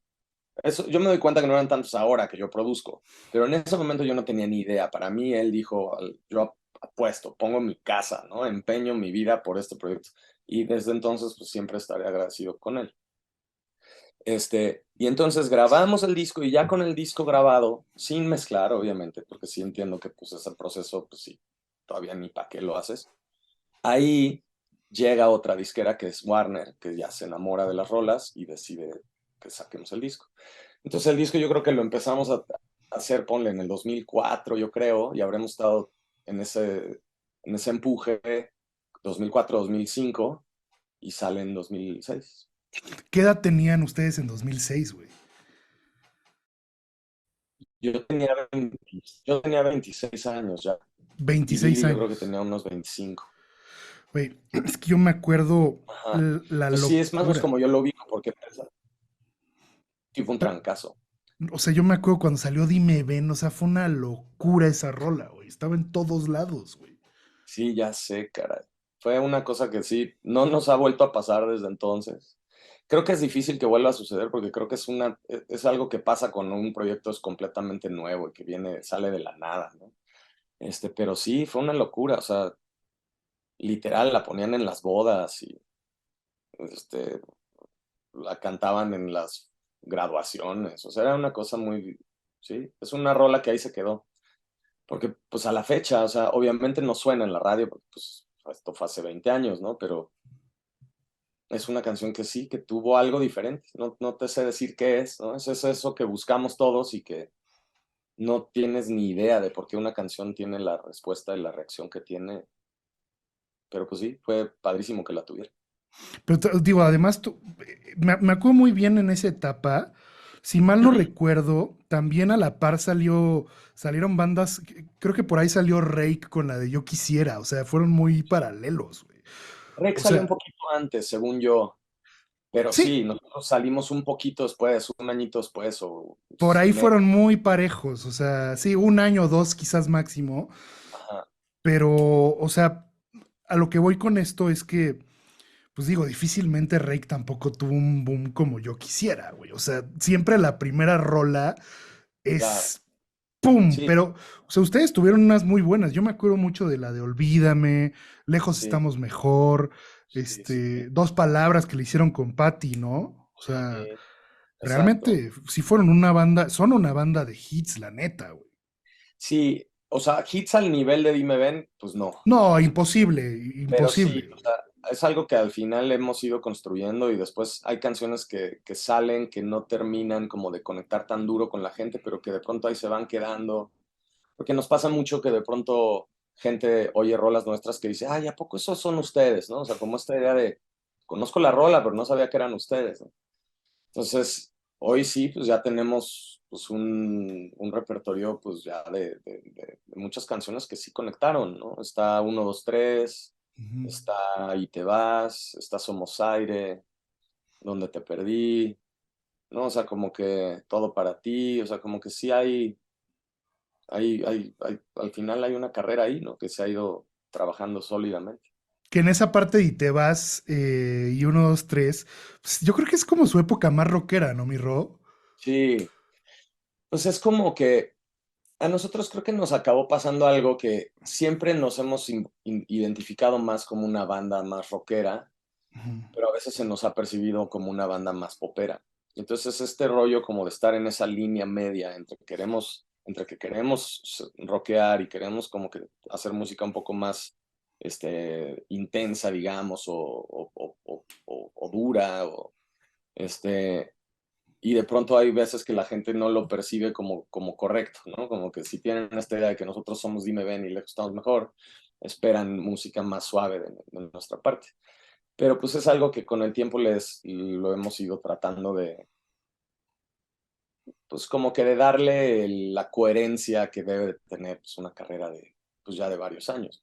eso, yo me doy cuenta que no eran tantos ahora que yo produzco, pero en ese momento yo no tenía ni idea. Para mí él dijo, yo apuesto, pongo mi casa, ¿no? Empeño mi vida por este proyecto. Y desde entonces, pues siempre estaré agradecido con él. Y entonces grabamos el disco y ya con el disco grabado, sin mezclar, obviamente, porque sí entiendo que pues ese proceso, pues sí, todavía ni para qué lo haces. Ahí llega otra disquera que es Warner, que ya se enamora de las rolas y decide que saquemos el disco. Entonces el disco yo creo que lo empezamos a hacer, ponle, en el 2004, yo creo, y habremos estado en ese empuje 2004-2005 y sale en 2006. ¿Qué edad tenían ustedes en 2006, güey? Yo tenía 26 años ya, y 26 Billy yo creo que años. tenía unos 25. Güey, es que yo me acuerdo Ajá. la Entonces sí, es más o menos locura. como yo lo ubico, porque pues, sí fue un trancazo. O sea, yo me acuerdo cuando salió Dime Ven, o sea, fue una locura esa rola, güey. Estaba en todos lados, güey. Sí, ya sé, caray. Fue una cosa que sí, no nos ha vuelto a pasar desde entonces. creo que es difícil que vuelva a suceder porque creo que es algo que pasa con un proyecto es completamente nuevo y que sale de la nada, ¿no? Pero sí, fue una locura, o sea, literal, la ponían en las bodas y este, la cantaban en las graduaciones, o sea, era una cosa muy, sí, es una rola que ahí se quedó, porque pues a la fecha, o sea, obviamente no suena en la radio, porque pues esto fue hace 20 años, ¿no? Pero es una canción que sí, que tuvo algo diferente, no te sé decir qué es, ¿no? Es eso que buscamos todos y que no tienes ni idea de por qué una canción tiene la respuesta y la reacción que tiene, pero pues sí, fue padrísimo que la tuviera. Pero digo, además, me acuerdo muy bien en esa etapa. Si mal no recuerdo, también a la par salieron bandas, creo que por ahí salió Rake con la de Yo Quisiera, o sea, fueron muy paralelos, güey. Rex O salió un sea, poquito antes, según yo, pero sí, sí, nosotros salimos un poquito después, un añito después o por ahí medio. fueron muy parejos, o sea, sí, un año o dos quizás máximo, Ajá, pero, o sea, a lo que voy con esto es que, pues digo, difícilmente Rake tampoco tuvo un boom como Yo Quisiera, güey. O sea, siempre la primera rola claro, es ¡pum! sí, Pero, o sea, ustedes tuvieron unas muy buenas. Yo me acuerdo mucho de la de Olvídame, Lejos sí, estamos mejor, sí, sí, Dos palabras que le hicieron con Patty, ¿no? O sea, sí, exacto. realmente sí fueron una banda, son una banda de hits, la neta, güey. Sí, o sea, hits al nivel de Dime Ven, pues no. No, O sea, imposible, pero sí, imposible. o sea, es algo que al final hemos ido construyendo y después hay canciones que salen, que no terminan como de conectar tan duro con la gente, pero que de pronto ahí se van quedando. Porque nos pasa mucho que de pronto gente oye rolas nuestras que dice, ay, ¿a poco esos son ustedes? ¿No? O sea, como esta idea de, conozco la rola, pero no sabía que eran ustedes, ¿no? Entonces, hoy sí, pues ya tenemos pues un repertorio pues ya de muchas canciones que sí conectaron, ¿no? Está uno 2 3 Ujú. está Y te vas, está Somos Aire, Donde te perdí, ¿no? O sea, como que todo para ti, o sea, como que sí al final hay una carrera ahí, ¿no? Que se ha ido trabajando sólidamente. Que en esa parte y te vas y uno, dos, tres, pues, yo creo que es como su época más rockera, ¿no, mi Ro? Sí, pues es como que a nosotros creo que nos acabó pasando algo que siempre nos hemos identificado más como una banda más rockera, Ujú. pero a veces se nos ha percibido como una banda más popera. Entonces este rollo como de estar en esa línea media entre que queremos rockear y queremos como que hacer música un poco más intensa, digamos, o dura, y de pronto hay veces que la gente no lo percibe como correcto, ¿no? Como que si tienen esta idea de que nosotros somos Dime Ven y le gustamos mejor, esperan música más suave de nuestra parte. Pero pues es algo que con el tiempo lo hemos ido tratando pues como que de darle la coherencia que debe de tener pues, una carrera pues ya de varios años.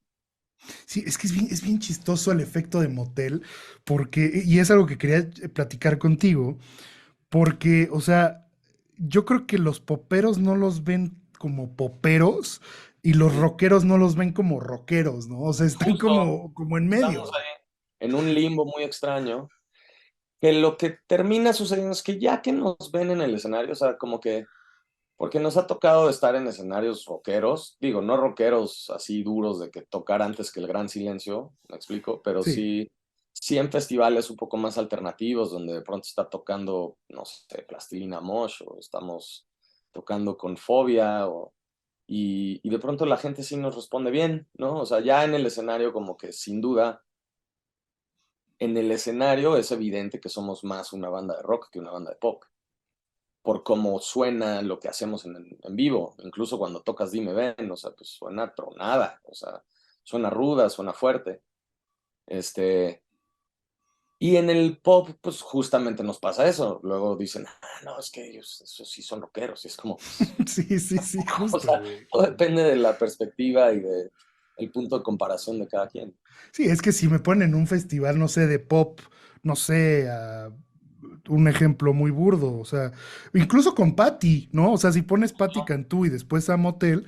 Sí, es que es bien chistoso el efecto de motel, porque, y es algo que quería platicar contigo, porque, o sea, yo creo que los poperos no los ven como poperos y los Sí, rockeros no los ven como rockeros, ¿no? O sea, están justo como en estamos medio. ahí en un limbo muy extraño, que lo que termina sucediendo es que ya que nos ven en el escenario, o sea, como que porque nos ha tocado estar en escenarios rockeros, digo, no rockeros así duros de que tocar antes que el gran silencio, me explico, pero Sí. sí en festivales un poco más alternativos, donde de pronto está tocando, no sé, Plastilina Mosh, o estamos tocando con Fobia, y de pronto la gente sí nos responde bien, ¿no? O sea, ya en el escenario como que sin duda, en el escenario es evidente que somos más una banda de rock que una banda de pop por cómo suena lo que hacemos en vivo. Incluso cuando tocas Dime Ven, o sea, pues suena tronada, o sea, suena ruda, suena fuerte. Este, y en el pop, pues justamente nos pasa eso. Luego dicen, no, es que ellos, esos sí son rockeros. Y es como, pues, Sí, sí, sí, o justo, sea, güey. todo depende de la perspectiva y de el punto de comparación de cada quien. Sí, es que si me ponen un festival, no sé, de pop, no sé, un ejemplo muy burdo, o sea, incluso con Patty, ¿no? O sea, si pones Patty Cantú y después a Motel,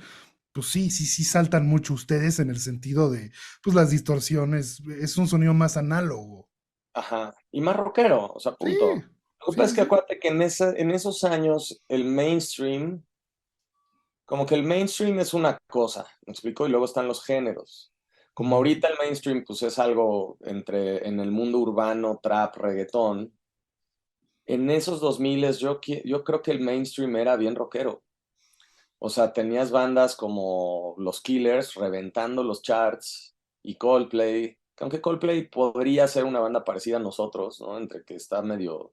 pues sí, sí, sí saltan mucho ustedes en el sentido de, pues las distorsiones, es un sonido más análogo. Ajá, y más rockero, o sea, Sí, punto. Lo que sí, pasa sí, es que sí. acuérdate que en esos años el mainstream, como que el mainstream es una cosa, ¿me explico? Y luego están los géneros. Como Ujú, ahorita el mainstream pues es algo en el mundo urbano, trap, reggaetón. En esos 2000 yo creo que el mainstream era bien rockero. O sea, tenías bandas como los Killers reventando los charts y Coldplay, que aunque Coldplay podría ser una banda parecida a nosotros, ¿no? Entre que está medio,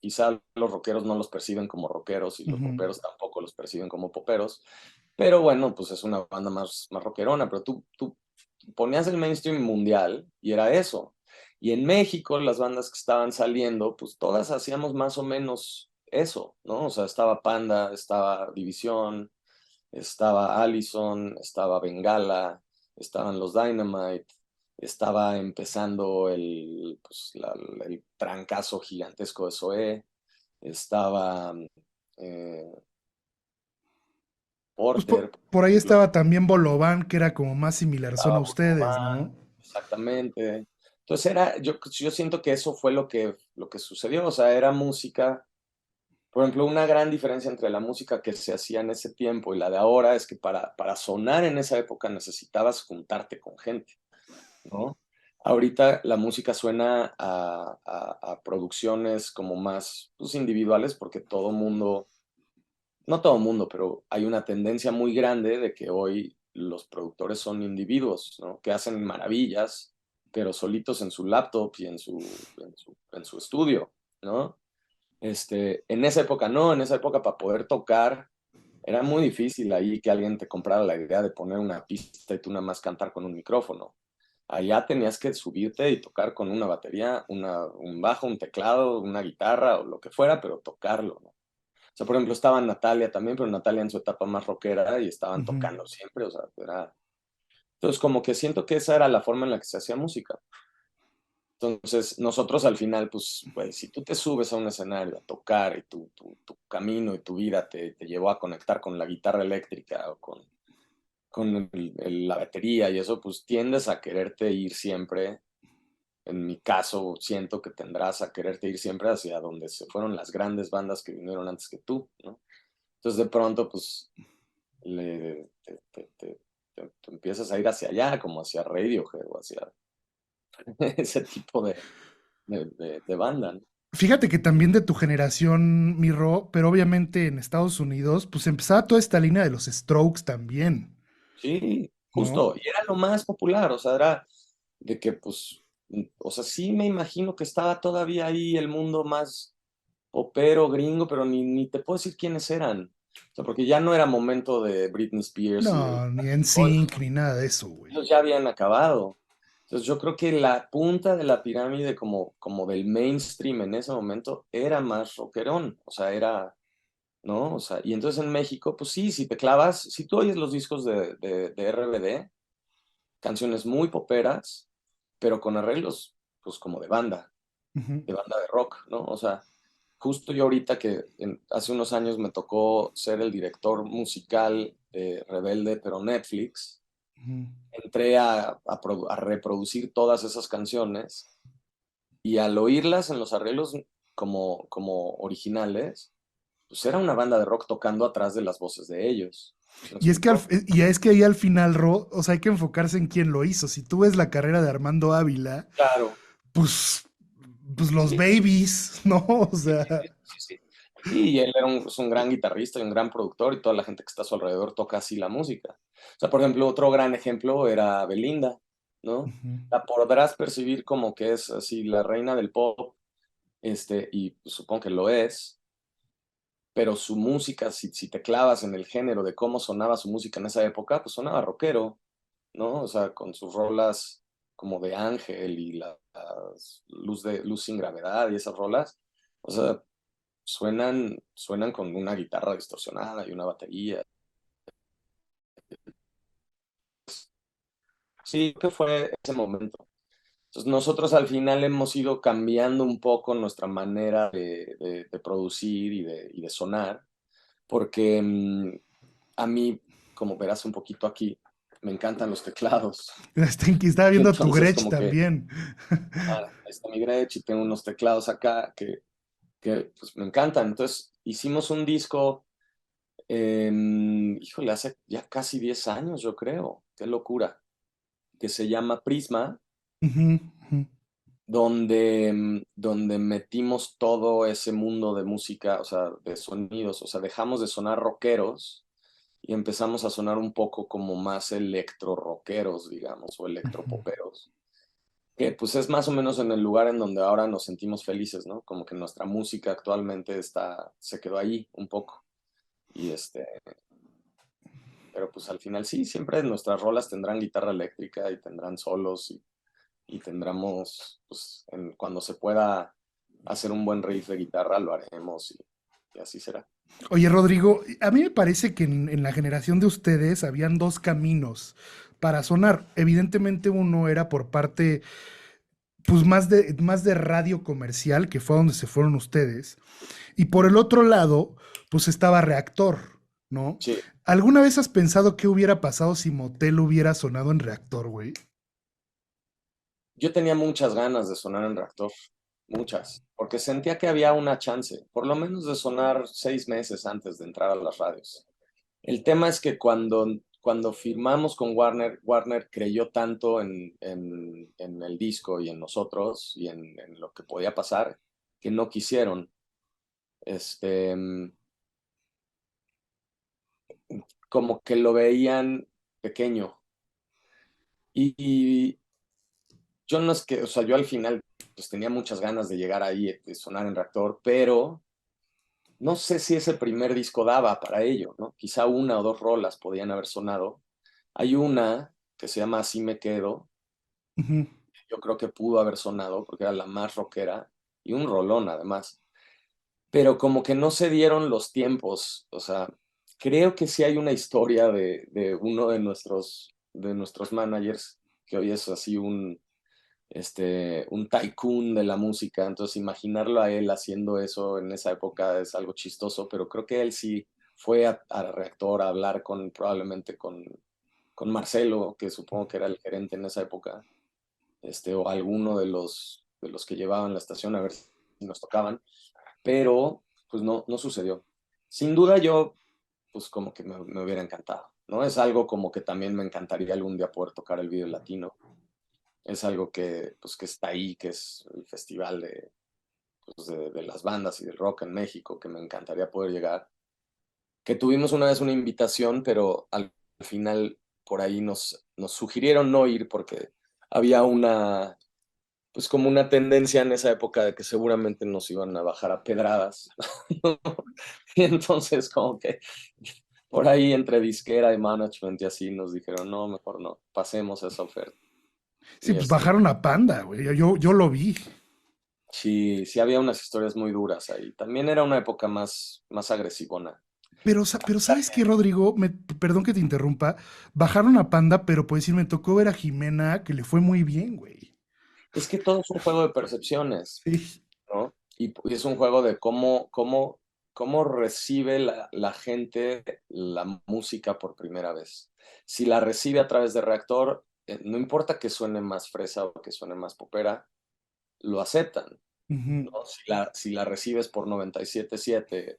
quizá los rockeros no los perciben como rockeros y los ujú. poperos tampoco los perciben como poperos, pero bueno, pues es una banda más rockerona, pero tú ponías el mainstream mundial y era eso. Y en México las bandas que estaban saliendo, pues todas hacíamos más o menos eso, ¿no? O sea, estaba Panda, estaba División, estaba Allison, estaba Bengala, estaban los Dynamite, estaba empezando el trancazo gigantesco de Zoé, estaba eh, Pues Porter, por por ahí ejemplo, estaba también Bolovan, que era como más similar son a estaba ustedes, Burnovan, ¿no? exactamente. Entonces yo siento que eso fue lo que sucedió, o sea, era música. Por ejemplo, una gran diferencia entre la música que se hacía en ese tiempo y la de ahora es que para sonar en esa época necesitabas juntarte con gente, ¿no? Ahorita la música suena a producciones como más pues, individuales porque todo mundo, no todo mundo, pero hay una tendencia muy grande de que hoy los productores son individuos, ¿no? Que hacen maravillas, pero solitos en su laptop y en su estudio, ¿no? En esa época no, en esa época para poder tocar era muy difícil ahí que alguien te comprara la idea de poner una pista y tú nada más cantar con un micrófono. Allá tenías que subirte y tocar con una batería, un bajo, un teclado, una guitarra o lo que fuera, pero tocarlo, ¿no? O sea, por ejemplo, estaba Natalia también, pero Natalia en su etapa más rockera y estaban Ujú. tocando siempre, o sea, era... Entonces, como que siento que esa era la forma en la que se hacía música. Entonces, nosotros al final, pues, si tú te subes a un escenario a tocar y tu camino y tu vida te llevó a conectar con la guitarra eléctrica o con la batería y eso, pues tiendes a quererte ir siempre. En mi caso, siento que tendrás a quererte ir siempre hacia donde se fueron las grandes bandas que vinieron antes que tú, ¿no? Entonces, de pronto, pues, te empiezas a ir hacia allá, como hacia Radiohead o hacia ese tipo de banda, ¿no? Fíjate que también de tu generación, Mirro, pero obviamente en Estados Unidos, pues empezaba toda esta línea de los Strokes también, Sí, ¿no? justo, y era lo más popular, o sea, era de que, pues, o sea, sí me imagino que estaba todavía ahí el mundo más popero, gringo, pero ni te puedo decir quiénes eran, o sea, porque ya no era momento de Britney Spears y de No, ni NSYNC, Olsen, ni nada de eso, güey. ellos ya habían acabado. Entonces yo creo que la punta de la pirámide como del mainstream en ese momento era más rockerón, o sea, era, ¿no? O sea, y entonces en México, pues sí, si te clavas, si tú oyes los discos de RBD, canciones muy poperas, pero con arreglos, pues como Ujú, de banda de rock, ¿no? O sea, justo yo ahorita hace unos años me tocó ser el director musical de Rebelde, pero Netflix, ujú. entré a reproducir todas esas canciones y al oírlas en los arreglos como originales, pues era una banda de rock tocando atrás de las voces de ellos. ¿Me Y es que, explico? y es que ahí al final, Ro, o sea, hay que enfocarse en quién lo hizo. Si tú ves la carrera de Armando Ávila, Claro. pues, pues los Sí, babies, ¿no? O sea, sí, sí. Sí, y él era es un gran guitarrista y un gran productor y toda la gente que está a su alrededor toca así la música. O sea, por ejemplo, otro gran ejemplo era Belinda, ¿no? ujú. La podrás percibir como que es así la reina del pop, y pues, supongo que lo es, pero su música, si te clavas en el género de cómo sonaba su música en esa época, pues sonaba rockero, ¿no? O sea, con sus rolas como de Ángel y las Luz sin gravedad y esas rolas. O sea, suenan con una guitarra distorsionada y una batería. Sí, que fue ese momento. Entonces, nosotros al final hemos ido cambiando un poco nuestra manera de producir y de sonar, porque a mí, como verás un poquito aquí, me encantan los teclados. Estaba viendo a tu Entonces, Gretsch como que, también. ahí está mi Gretsch y tengo unos teclados acá que pues, me encantan. Entonces, hicimos un disco, híjole, hace ya casi 10 años, yo creo. Qué locura. Que se llama Prisma, Ujú, ujú. donde metimos todo ese mundo de música, o sea, de sonidos, o sea, dejamos de sonar rockeros y empezamos a sonar un poco como más electro rockeros, digamos, o electropoperos, que pues es más o menos en el lugar en donde ahora nos sentimos felices, ¿no? Como que nuestra música actualmente se quedó ahí un poco. Y pero pues al final sí, siempre nuestras rolas tendrán guitarra eléctrica y tendrán solos y tendremos, pues, cuando se pueda hacer un buen riff de guitarra, lo haremos y así será. Oye, Rodrigo, a mí me parece que en la generación de ustedes habían dos caminos para sonar. Evidentemente uno era por parte, pues más de radio comercial, que fue a donde se fueron ustedes. Y por el otro lado, pues estaba Reactor, ¿no? Sí, ¿Alguna vez has pensado qué hubiera pasado si Motel hubiera sonado en Reactor, güey? yo tenía muchas ganas de sonar en Reactor, muchas, porque sentía que había una chance, por lo menos de sonar 6 meses antes de entrar a las radios. El tema es que cuando firmamos con Warner, Warner creyó tanto en el disco y en nosotros y en lo que podía pasar, que no quisieron. Este, Como que lo veían pequeño. Y yo no es que, o sea, yo al final pues tenía muchas ganas de llegar ahí, de sonar en Reactor, pero no sé si ese primer disco daba para ello, ¿no? Quizá una o dos rolas podían haber sonado. Hay una que se llama Así me quedo, Ujú. yo creo que pudo haber sonado porque era la más rockera y un rolón además, pero como que no se dieron los tiempos, o sea, creo que sí hay una historia de uno de nuestros managers, que hoy es así un tycoon de la música, entonces imaginarlo a él haciendo eso en esa época es algo chistoso, pero creo que él sí fue a Reactor a hablar probablemente con Marcelo, que supongo que era el gerente en esa época, o alguno de los que llevaban la estación a ver si nos tocaban, pero pues no sucedió. Sin duda yo, pues como que me hubiera encantado, ¿no? Es algo como que también me encantaría algún día poder tocar el video latino. Es algo pues, que está ahí, que es el festival de las bandas y del rock en México, que me encantaría poder llegar. Que tuvimos una vez una invitación, pero al final por ahí nos sugirieron no ir porque había pues como una tendencia en esa época de que seguramente nos iban a bajar a pedradas. Y entonces como que por ahí entre disquera y management y así nos dijeron, no, mejor no, pasemos esa oferta. Sí, Y pues bajaron a Panda, güey. Yo lo vi. sí, sí había unas historias muy duras ahí. También era una época más agresivona. Pero ¿sabes qué, Rodrigo? Perdón que te interrumpa. Bajaron a Panda, pero pues decir, me tocó ver a Jimena, que le fue muy bien, güey. Es que todo es un juego de percepciones, Sí. ¿no? Y es un juego de cómo recibe la gente la música por primera vez. Si la recibe a través de Reactor, no importa que suene más fresa o que suene más popera, lo aceptan, Ujú, ¿no? Si la recibes por 97.7,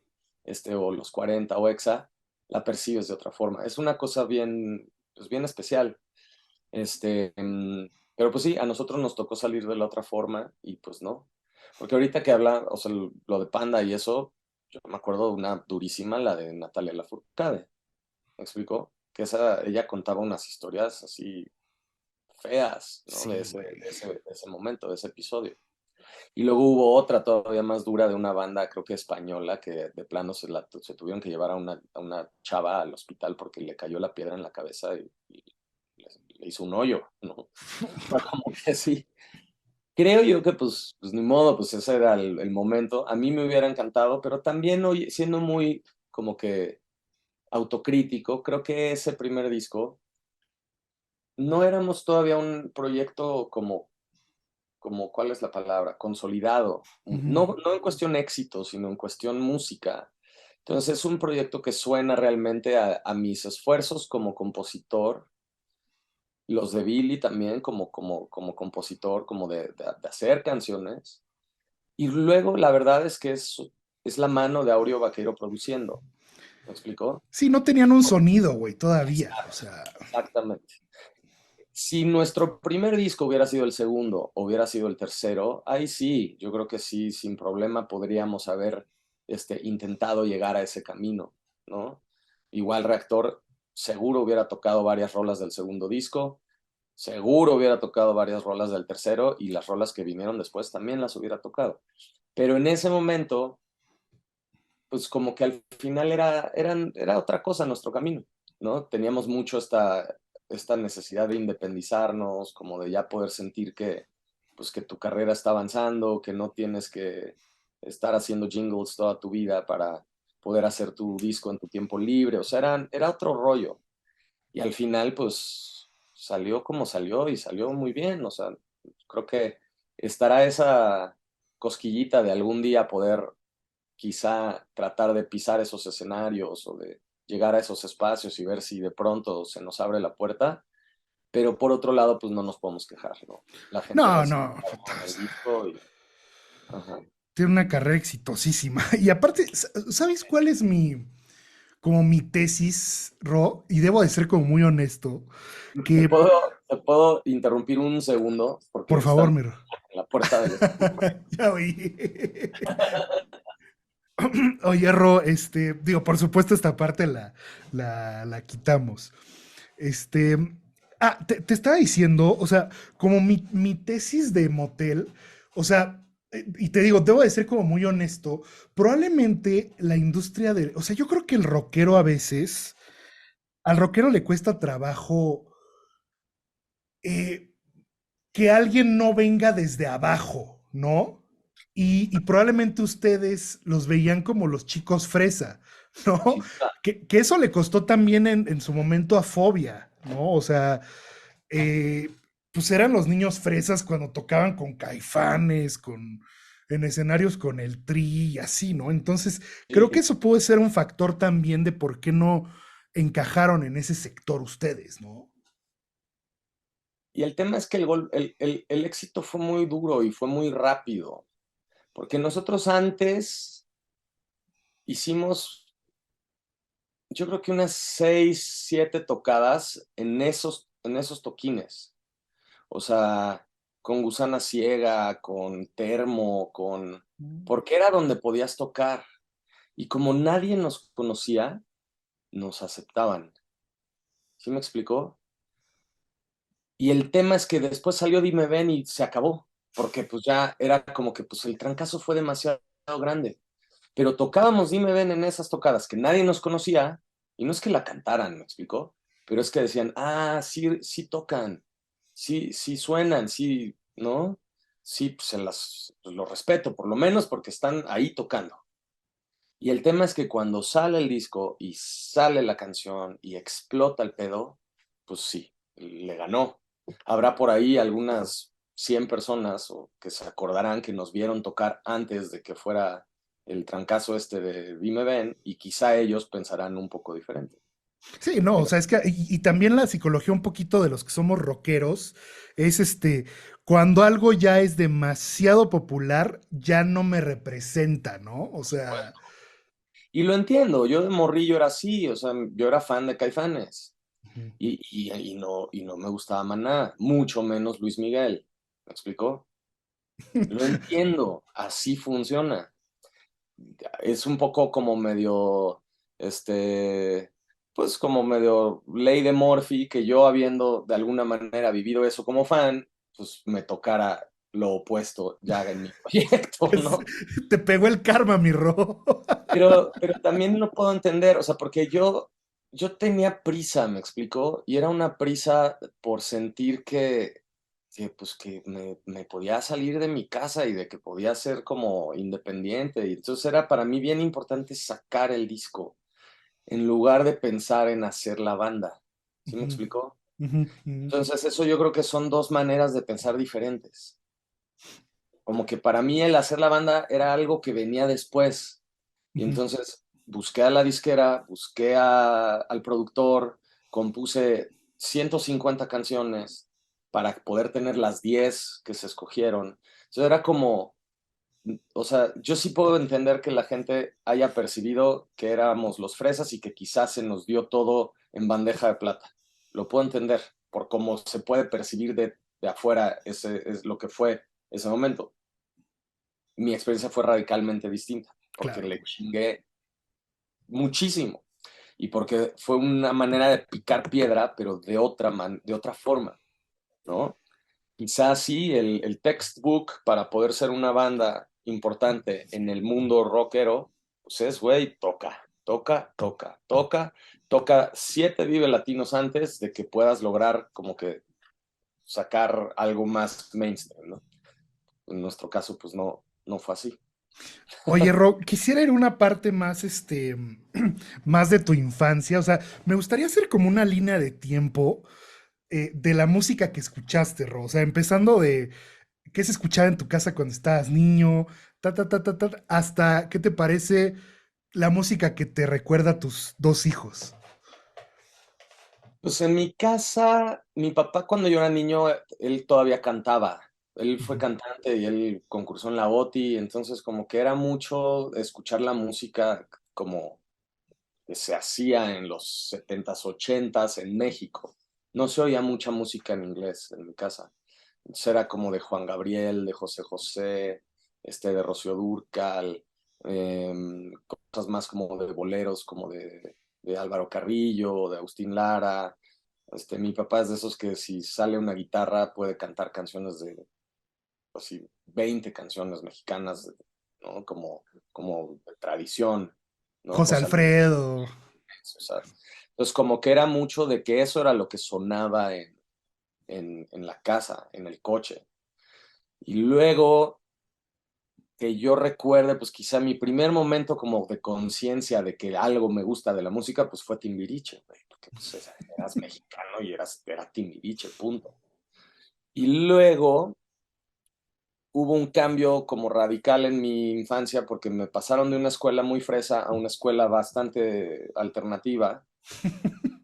o los 40 o EXA, la percibes de otra forma. Es una cosa bien, pues bien especial. Este, mm, pero pues sí, a nosotros nos tocó salir de la otra forma y pues no. Porque ahorita que habla, o sea, lo de Panda y eso, yo me acuerdo de una durísima, la de Natalia Lafourcade, ¿me explico? Que ella contaba unas historias así feas, ¿no? De sí, ese, güey. de ese, de ese momento, de ese episodio. Y luego hubo otra todavía más dura de una banda, creo que española, que de plano se tuvieron que llevar a una chava al hospital porque le cayó la piedra en la cabeza y le hizo un hoyo, ¿no? O sea, como que sí. Creo yo que pues ni modo, pues ese era el momento. A mí me hubiera encantado, pero también oye, siendo muy como que autocrítico, creo que ese primer disco no éramos todavía un proyecto ¿cuál es la palabra? Consolidado. Ujú. No en cuestión éxito, sino en cuestión música. Entonces es un proyecto que suena realmente a mis esfuerzos como compositor los de Billy también como compositor, como de hacer canciones. Y luego la verdad es que es la mano de Aureo Vaquero produciendo. ¿Me explicó? Sí, no tenían un sonido, güey, todavía. O sea, Exactamente. Si nuestro primer disco hubiera sido el segundo, o hubiera sido el tercero, ahí sí, yo creo que sí, sin problema podríamos haber intentado llegar a ese camino, ¿no? Igual Reactor seguro hubiera tocado varias rolas del segundo disco, seguro hubiera tocado varias rolas del tercero y las rolas que vinieron después también las hubiera tocado. Pero en ese momento, pues como que al final era otra cosa nuestro camino, ¿no? Teníamos mucho esta necesidad de independizarnos, como de ya poder sentir pues que tu carrera está avanzando, que no tienes que estar haciendo jingles toda tu vida para poder hacer tu disco en tu tiempo libre, o sea, era otro rollo. Y al final, pues salió como salió y salió muy bien, o sea, creo que estará esa cosquillita de algún día poder quizá tratar de pisar esos escenarios o de llegar a esos espacios y ver si de pronto se nos abre la puerta, pero por otro lado, pues no nos podemos quejar, ¿no? La gente no, recibe no, puta, con o el sea, disco y... Ajá. tiene una carrera exitosísima. Y aparte, ¿sabes cuál es como mi tesis, Ro? Y debo de ser como muy honesto, ¿Te que, puedo, te puedo interrumpir un segundo? por Porque están favor, en miro. la puerta del estudio. Ya oí. Oye, Ro, digo, por supuesto, esta parte la quitamos. Este, te estaba diciendo, o sea, como mi tesis de motel, o sea, y te digo, debo de ser como muy honesto, probablemente la industria de, o sea, yo creo que el rockero a veces, al rockero le cuesta trabajo eh, que alguien no venga desde abajo, ¿no? Y probablemente ustedes los veían como los chicos fresa, ¿no? Sí, claro. Que eso le costó también en su momento a Fobia, ¿no? O sea, eh, pues eran los niños fresas cuando tocaban con Caifanes, en escenarios con el Tri y así, ¿no? Entonces, creo que Sí. eso puede ser un factor también de por qué no encajaron en ese sector ustedes, ¿no? Y el tema es que el éxito fue muy duro y fue muy rápido, porque nosotros antes hicimos, yo creo que unas 6, 7 tocadas en esos toquines. O sea, con Gusana Ciega, con Termo, porque era donde podías tocar. Y como nadie nos conocía, nos aceptaban. ¿Sí me explicó? Y el tema es que después salió Dime Ven y se acabó, porque pues ya era como que pues el trancazo fue demasiado grande. Pero tocábamos Dime Ven en esas tocadas que nadie nos conocía, y no es que la cantaran, ¿me explicó? Pero es que decían, ah, sí, sí tocan, sí, sí suenan, sí, ¿no? Sí, pues pues, lo respeto, por lo menos porque están ahí tocando. Y el tema es que cuando sale el disco y sale la canción y explota el pedo, pues sí, le ganó. Habrá por ahí algunas 100 personas o que se acordarán que nos vieron tocar antes de que fuera el trancazo de Dime Ven y quizá ellos pensarán un poco diferente. Sí, no, o Pero sea, es que, y también la psicología un poquito de los que somos rockeros, es cuando algo ya es demasiado popular, ya no me representa, ¿no? O sea, y lo entiendo, yo de morrillo era así, o sea, yo era fan de Caifanes ujú, y no me gustaba Maná, mucho menos Luis Miguel. ¿Me explicó? Lo entiendo, así funciona. Es un poco como medio, este, pues como medio ley de Murphy, que yo habiendo de alguna manera vivido eso como fan, pues me tocara lo opuesto ya en mi proyecto, es- ¿no? te pegó el karma, mi Ro. Pero también lo puedo entender, o sea, porque yo tenía prisa, me explicó, y era una prisa por sentir pues que me podía salir de mi casa y de que podía ser como independiente. Y entonces era para mí bien importante sacar el disco en lugar de pensar en hacer la banda. ¿Sí me Ujú, explicó? ujú, ujú, Entonces eso yo creo que son dos maneras de pensar diferentes. Como que para mí el hacer la banda era algo que venía después. Y ujú. entonces busqué a la disquera, busqué al productor, compuse 150 canciones para poder tener las 10 que se escogieron. Entonces era como, o sea, yo sí puedo entender que la gente haya percibido que éramos los fresas y que quizás se nos dio todo en bandeja de plata. Lo puedo entender por cómo se puede percibir de afuera ese es lo que fue ese momento. Mi experiencia fue radicalmente distinta, porque Claro, le güey. chingué muchísimo y porque fue una manera de picar piedra, pero de otra forma, ¿no? Quizás sí, el textbook para poder ser una banda importante en el mundo rockero, pues es, güey, toca 7 Vive Latinos antes de que puedas lograr como que sacar algo más mainstream, ¿no? En nuestro caso, pues no fue así. Oye, Ro, quisiera ir a una parte más, más de tu infancia. O sea, me gustaría hacer como una línea de tiempo de la música que escuchaste, Ro. O sea, empezando de qué se escuchaba en tu casa cuando estabas niño, hasta qué te parece la música que te recuerda a tus dos hijos. Pues en mi casa, mi papá cuando yo era niño, él todavía cantaba. Él fue Ujú. cantante y él concursó en la OTI, entonces como que era mucho escuchar la música como que se hacía en los 70s, 80s en México. No se oía mucha música en inglés en mi casa. Entonces era como de Juan Gabriel, de José José, de Rocío Dúrcal, cosas más como de boleros, como de Álvaro Carrillo, de Agustín Lara. Mi papá es de esos que si sale una guitarra puede cantar canciones de, así, 20 canciones mexicanas, ¿no? Como de tradición, ¿no? José José Alfredo. Alfredo. O sea, entonces como que era mucho de que eso era lo que sonaba en la casa, en el coche. Y luego que yo recuerde, pues quizá mi primer momento como de conciencia de que algo me gusta de la música, pues fue Timbiriche, güey, porque pues eras mexicano y era Timbiriche, punto. Y luego hubo un cambio como radical en mi infancia porque me pasaron de una escuela muy fresa a una escuela bastante alternativa.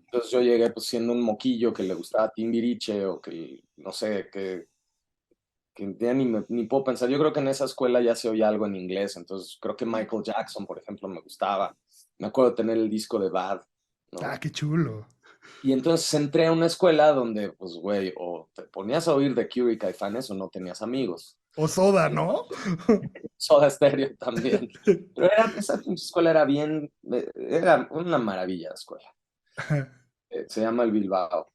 Entonces yo llegué pues siendo un moquillo que le gustaba Timbiriche o que no sé, que ya ni puedo pensar. Yo creo que en esa escuela ya se oía algo en inglés, entonces creo que Michael Jackson, por ejemplo, me gustaba. Me acuerdo de tener el disco de Bad, Ah, ¿no? qué chulo. Y entonces entré a una escuela donde, pues, güey, o te ponías a oír The Cure y Caifanes o no tenías amigos. O Soda, ¿no? Soda Stereo también. Pero esa pinche escuela era bien, era una maravilla de escuela. Se llama el Bilbao.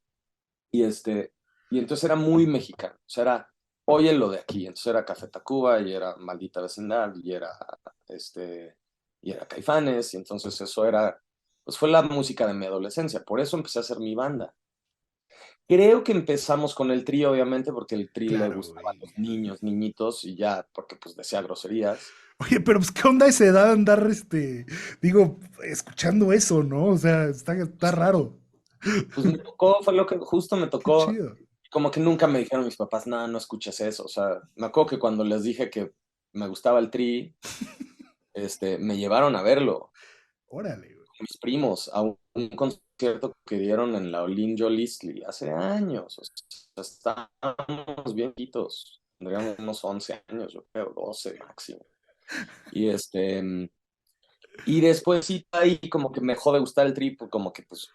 Y y entonces era muy mexicano. O sea, era, oye lo de aquí. Entonces era Café Tacuba y era Maldita Vecindad y era Caifanes. Y entonces eso era, pues fue la música de mi adolescencia. Por eso empecé a hacer mi banda. Creo que empezamos con el Tri, obviamente, porque el Tri le Claro, gustaba a güey. los niños, niñitos, y ya, porque pues decía groserías. Oye, pero pues qué onda esa edad andar, digo, escuchando eso, ¿no? O sea, está raro. Pues me tocó, fue lo que justo me Qué tocó. chido. Como que nunca me dijeron mis papás, nada, no escuches eso. O sea, me acuerdo que cuando les dije que me gustaba el Tri, me llevaron a verlo, Órale, güey. mis primos, a un concierto que dieron en la Olinjo Listli hace años. O sea, estábamos bien quitos, tendríamos unos 11 años, yo creo, 12 máximo. Y y después sí, ahí como que me dejó de gustar el Tri, pues, como que pues,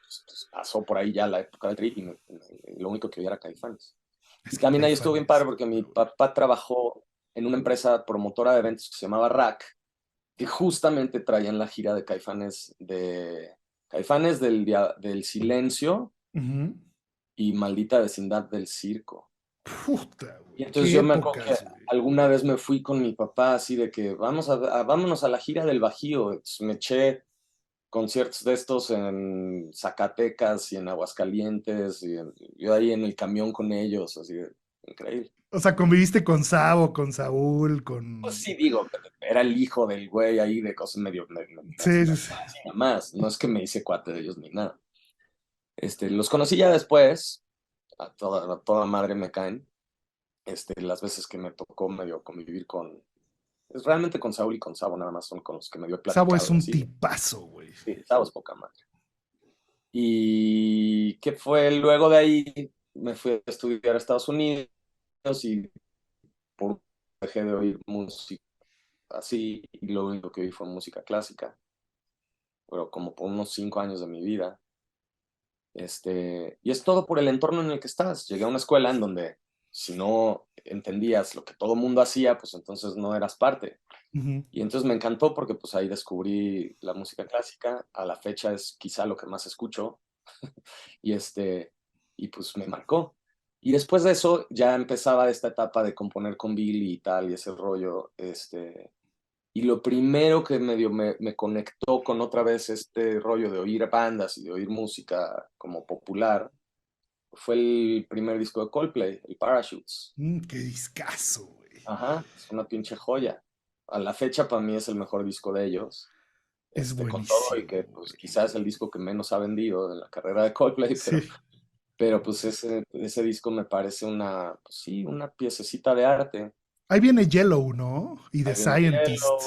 pasó por ahí ya la época del Tri y lo único que vi era Caifanes. Y Es que también ahí estuvo bien Caifanes, padre qué porque mi onda, güey. papá trabajó en una empresa promotora de eventos que se llamaba RAC, que justamente traían la gira de Caifanes del Silencio Ujú. y Maldita Vecindad del Circo. Puta, Y güey. entonces Qué yo me acuerdo que épocas, güey. alguna vez me fui con mi papá así de que vámonos a la gira del Bajío. Entonces me eché conciertos de estos en Zacatecas y en Aguascalientes y yo ahí en el camión con ellos, así de increíble. O sea, conviviste con Sabo, con Saúl, Pues con... sí, digo, era el hijo del güey ahí de cosas medio, Sí, sí, sí. así nada más, no es que me hice cuate de ellos ni nada. Los conocí ya después, a toda madre me caen, las veces que me tocó medio convivir es realmente con Saúl y con Sabo nada más son con los que medio he Sabo es platicado y un así. tipazo, güey. Sí, Sabo es poca madre. Y que fue luego de ahí, me fui a estudiar a Estados Unidos y por dejé de oír música así, y lo único que oí fue música clásica, pero como por unos 5 años de mi vida. Y es todo por el entorno en el que estás. Llegué a una escuela en donde si no entendías lo que todo mundo hacía, pues entonces no eras parte. Ujú. Y entonces me encantó porque pues ahí descubrí la música clásica. A la fecha es quizá lo que más escucho y y pues me marcó. Y después de eso ya empezaba esta etapa de componer con Billy y tal y ese rollo. Y lo primero que me conectó con otra vez este rollo de oír bandas y de oír música como popular fue el primer disco de Coldplay, el Parachutes. Qué discazo, güey. Ajá, es una pinche joya. A la fecha para mí es el mejor disco de ellos, Es con todo y buenísimo, que pues güey. quizás es el disco que menos ha vendido de la carrera de Coldplay, Sí. pero pues ese disco me parece pues sí, una piececita de arte. Ahí viene Yellow, ¿no? Y The Ahí viene Scientist. Yellow,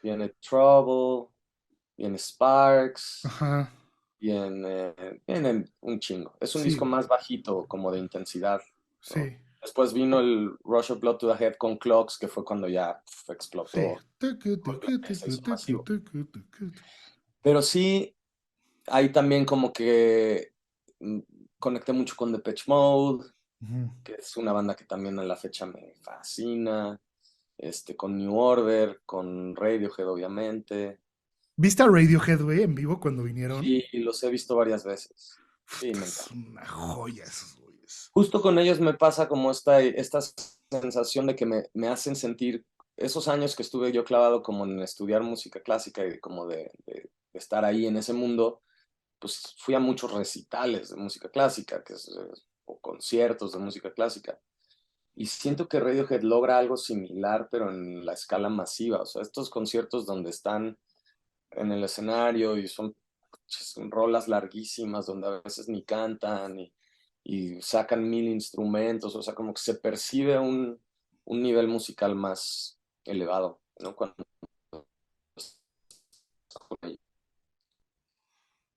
viene Trouble, viene Sparks, Ajá. viene un chingo. Es un Sí, disco güey. más bajito, como de intensidad, ¿no? Sí. Después vino el Rush of Blood to the Head con Clocks, que fue cuando ya Sí. explotó Tucu, Coldplay, tucu, se tucu, hizo tucu, masivo. tucu, tucu. Pero sí, ahí también como que mm, conecté mucho con Depeche Mode, Ujú. que es una banda que también a la fecha me fascina, con New Order, con Radiohead, obviamente. ¿Viste a Radiohead, güey, en vivo cuando vinieron? Sí, los he visto varias veces. Sí, Puta, me es encanta. una joya esos güeyes. Justo con ellos me pasa como esta sensación de que me hacen sentir esos años que estuve yo clavado como en estudiar música clásica y como de estar ahí en ese mundo, pues fui a muchos recitales de música clásica, o conciertos de música clásica. Y siento que Radiohead logra algo similar, pero en la escala masiva. O sea, estos conciertos donde están en el escenario y son rolas larguísimas donde a veces ni cantan y sacan mil instrumentos, o sea, como que se percibe un nivel musical más elevado, ¿no? Cuando estás con ellos.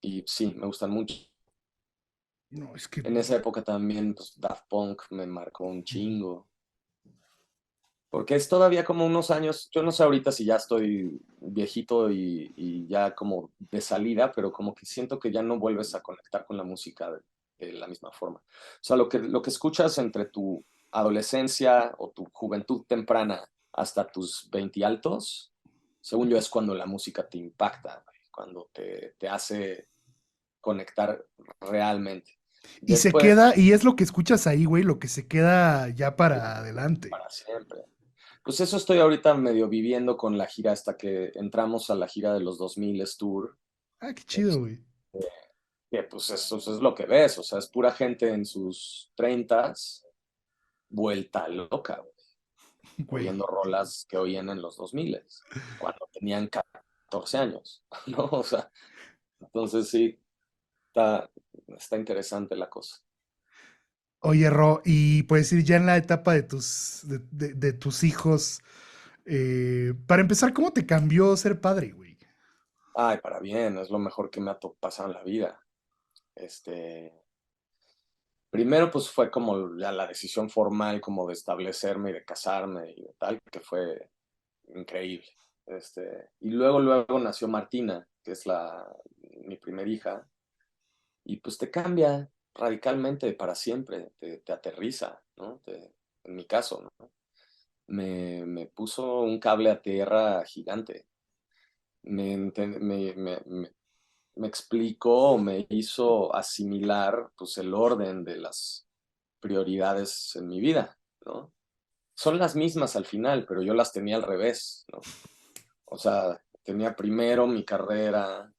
Y sí, me gustan mucho. No, es que. En esa época también, pues Daft Punk me marcó un Ujú. chingo. Porque es todavía como unos años, yo no sé ahorita si ya estoy viejito y ya como de salida, pero como que siento que ya no vuelves a conectar con la música de la misma forma. O sea, lo que escuchas entre tu adolescencia o tu juventud temprana hasta tus 20 altos, según yo, es cuando la música te impacta, güey, cuando te hace conectar realmente. Y se Después, queda, y es lo que escuchas ahí, güey, lo que se queda ya para adelante. para siempre. Pues eso estoy ahorita medio viviendo con la gira hasta que entramos a la gira de los 2000 Tour, Ah, qué chido, este, güey. que pues eso es lo que ves, o sea, es pura gente en sus treintas, vuelta loca, Güey. oyendo rolas que oían en los 2000, cuando tenían 14 años, ¿no? O sea, entonces sí, está, está interesante la cosa. Oye, Ro, y puedes ir ya en la etapa de de tus hijos. Para empezar, ¿cómo te cambió ser padre, güey? Ay, para bien, es lo mejor que me ha pasado en la vida. Este, Primero, pues fue como ya la decisión formal como de establecerme y de casarme y de tal, que fue increíble. Y luego nació Martina, que es mi primer hija, y pues te cambia radicalmente para siempre, te aterriza, ¿no? En mi caso, ¿no? Me puso un cable a tierra gigante. Me, enten- me explicó, me hizo asimilar pues el orden de las prioridades en mi vida, ¿no? Son las mismas al final, pero yo las tenía al revés, ¿no? O sea, tenía primero mi carrera,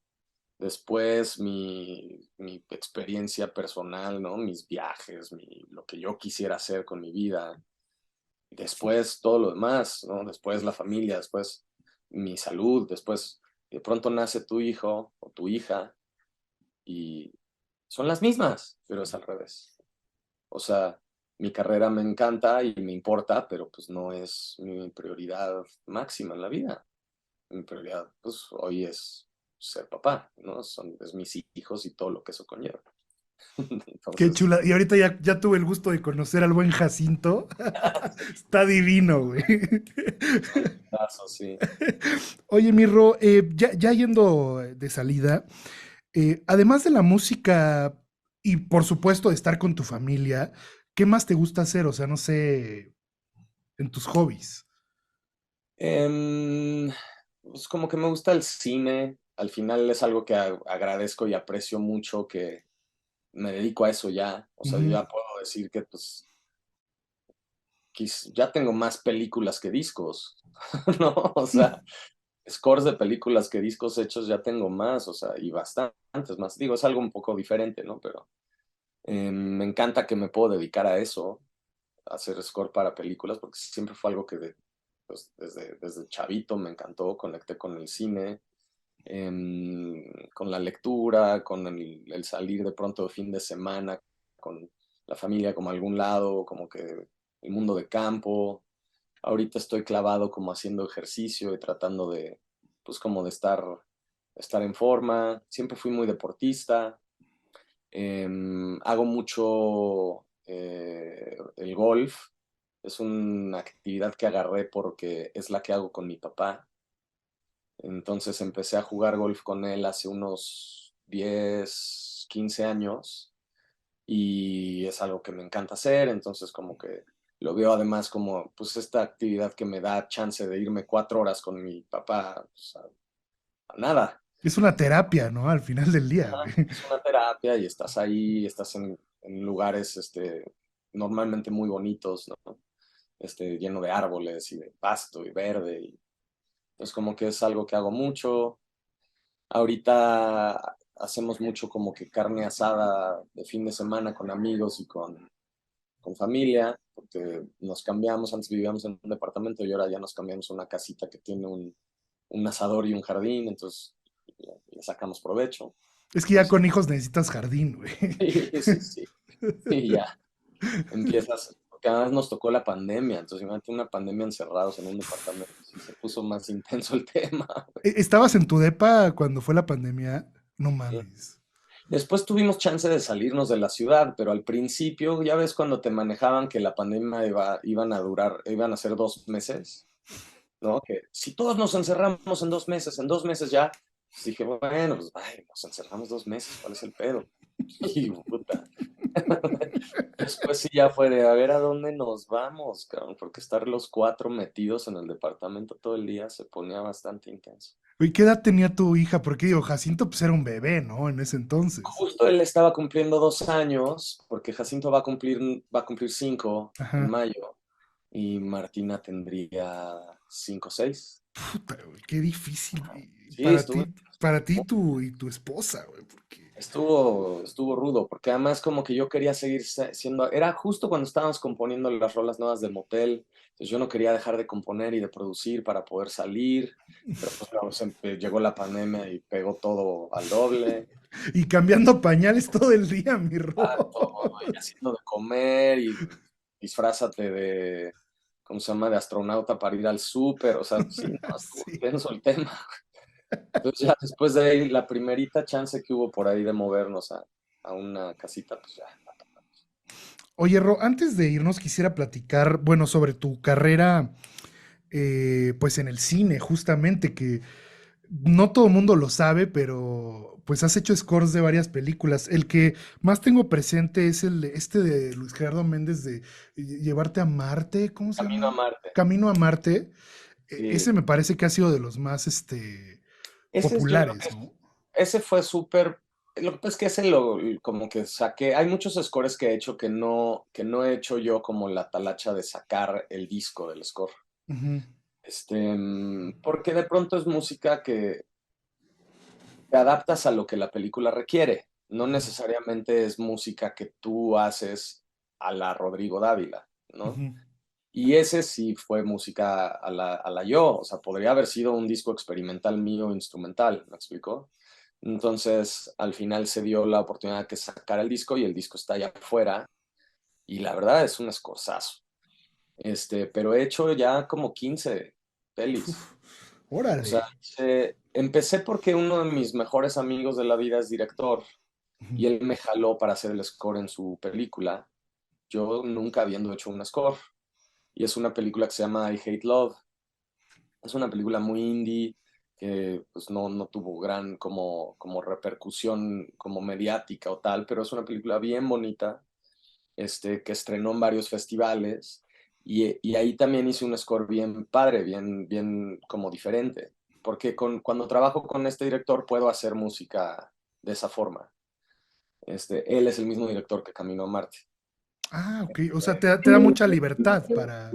después mi experiencia personal, ¿no? Mis viajes, lo que yo quisiera hacer con mi vida, después todo lo demás, ¿no? Después la familia, después mi salud, después de pronto nace tu hijo o tu hija y son las mismas, pero es al revés. O sea, mi carrera me encanta y me importa, pero pues no es mi prioridad máxima en la vida. Mi prioridad, pues hoy es ser papá, ¿no? Es mis hijos y todo lo que eso conlleva. Qué Entonces, chula. Y ahorita ya tuve el gusto de conocer al buen Jacinto. Está divino, güey. es un caso, sí. Oye, Mirro, ya yendo de salida, además de la música y por supuesto de estar con tu familia, ¿qué más te gusta hacer? O sea, no sé, en tus hobbies. Em, pues como que me gusta el cine. Al final es algo que agradezco y aprecio mucho que me dedico a eso ya. O sea, yo Ujú. ya puedo decir que pues ya tengo más películas que discos, ¿no? O sea, scores de películas que discos hechos ya tengo más, o sea, y bastantes más. Digo, es algo un poco diferente, ¿no? Pero me encanta que me puedo dedicar a eso, a hacer score para películas, porque siempre fue algo que pues, desde chavito me encantó, conecté con el cine, con la lectura, con el salir de pronto de fin de semana, con la familia como a algún lado, como que el mundo de campo. Ahorita estoy clavado como haciendo ejercicio y tratando de, pues como de estar en forma. Siempre fui muy deportista. Hago mucho el golf. Es una actividad que agarré porque es la que hago con mi papá. Entonces empecé a jugar golf con él hace unos 10 15 años y es algo que me encanta hacer, entonces como que lo veo además como pues esta actividad que me da chance de irme 4 horas con mi papá, pues, a nada. Es una terapia, ¿no? Al final del día, Ajá, güey. es una terapia y estás ahí, estás en lugares normalmente muy bonitos, ¿no? Lleno de árboles y de pasto y verde. Y, es como que es algo que hago mucho. Ahorita hacemos mucho como que carne asada de fin de semana con amigos y con familia, porque nos cambiamos, antes vivíamos en un departamento y ahora ya nos cambiamos a una casita que tiene un asador y un jardín, entonces le sacamos provecho. Es que ya Entonces, con hijos necesitas jardín, güey. sí, sí, sí, y ya empiezas, porque además nos tocó la pandemia, entonces imagínate una pandemia encerrados en un departamento, sí se puso más intenso el tema. ¿Estabas en tu depa cuando fue la pandemia? No Sí. mames. Después tuvimos chance de salirnos de la ciudad, pero al principio, ya ves cuando te manejaban que la pandemia iban a durar, iban a ser 2 meses, ¿no? Que si todos nos encerramos en 2 meses ya, pues dije, bueno, pues ay, nos encerramos 2 meses, ¿cuál es el pedo? Y puta. Después sí ya fue de a ver a dónde nos vamos, cabrón, porque estar los cuatro metidos en el departamento todo el día se ponía bastante intenso. Güey, ¿qué edad tenía tu hija? Porque digo, Jacinto pues era un bebé, ¿no? En ese entonces. Justo él estaba cumpliendo 2 años, porque Jacinto va a cumplir 5 en Ajá. mayo, y Martina tendría 5 o 6. Puta, güey, qué difícil, Ajá. güey. Sí, estuvo, Para ti y tu esposa, güey, porque... estuvo rudo, porque además como que yo quería seguir siendo, era justo cuando estábamos componiendo las rolas nuevas de Motel, entonces yo no quería dejar de componer y de producir para poder salir, pero pues claro, llegó la pandemia y pegó todo al doble. Y cambiando pañales todo el día, mi Exacto, Ro. y haciendo de comer y disfrázate de, ¿cómo se llama?, de astronauta para ir al súper, o sea, sí, no, estuvo Sí. tenso el tema. Entonces ya después de ahí, la primerita chance que hubo por ahí de movernos a una casita, pues ya. Oye, Ro, antes de irnos quisiera platicar, bueno, sobre tu carrera, pues en el cine, justamente, que no todo el mundo lo sabe, pero pues has hecho scores de varias películas. El que más tengo presente es de Luis Gerardo Méndez de Llevarte a Marte, ¿cómo se Camino a llama? Marte. Camino a Marte. Sí. Ese me parece que ha sido de los más, Ese es, yo creo que populares, ¿no? ese fue súper. Lo que pasa es que ese como que saqué. Hay muchos scores que he hecho que no he hecho yo como la talacha de sacar el disco del score. Ujú, Porque de pronto es música que te adaptas a lo que la película requiere. No ujú, necesariamente es música que tú haces a la Rodrigo Dávila, ¿no? ujú. Y ese sí fue música a la yo, o sea, podría haber sido un disco experimental mío, instrumental, ¿me explico? Entonces, al final se dio la oportunidad de que sacara el disco y el disco está allá afuera y la verdad es un escorzazo. Pero he hecho ya como 15 pelis. Uf, O sea, órale. Empecé porque uno de mis mejores amigos de la vida es director Ujú. y él me jaló para hacer el score en su película. Yo nunca habiendo hecho un score. Y es una película que se llama I Hate Love. Es una película muy indie que pues no tuvo gran como repercusión como mediática o tal, pero es una película bien bonita, que estrenó en varios festivales y ahí también hice un score bien padre, bien como diferente, porque cuando trabajo con este director puedo hacer música de esa forma. Él es el mismo director que Camino a Marte. Ah, ok. O sea, te da mucha libertad para...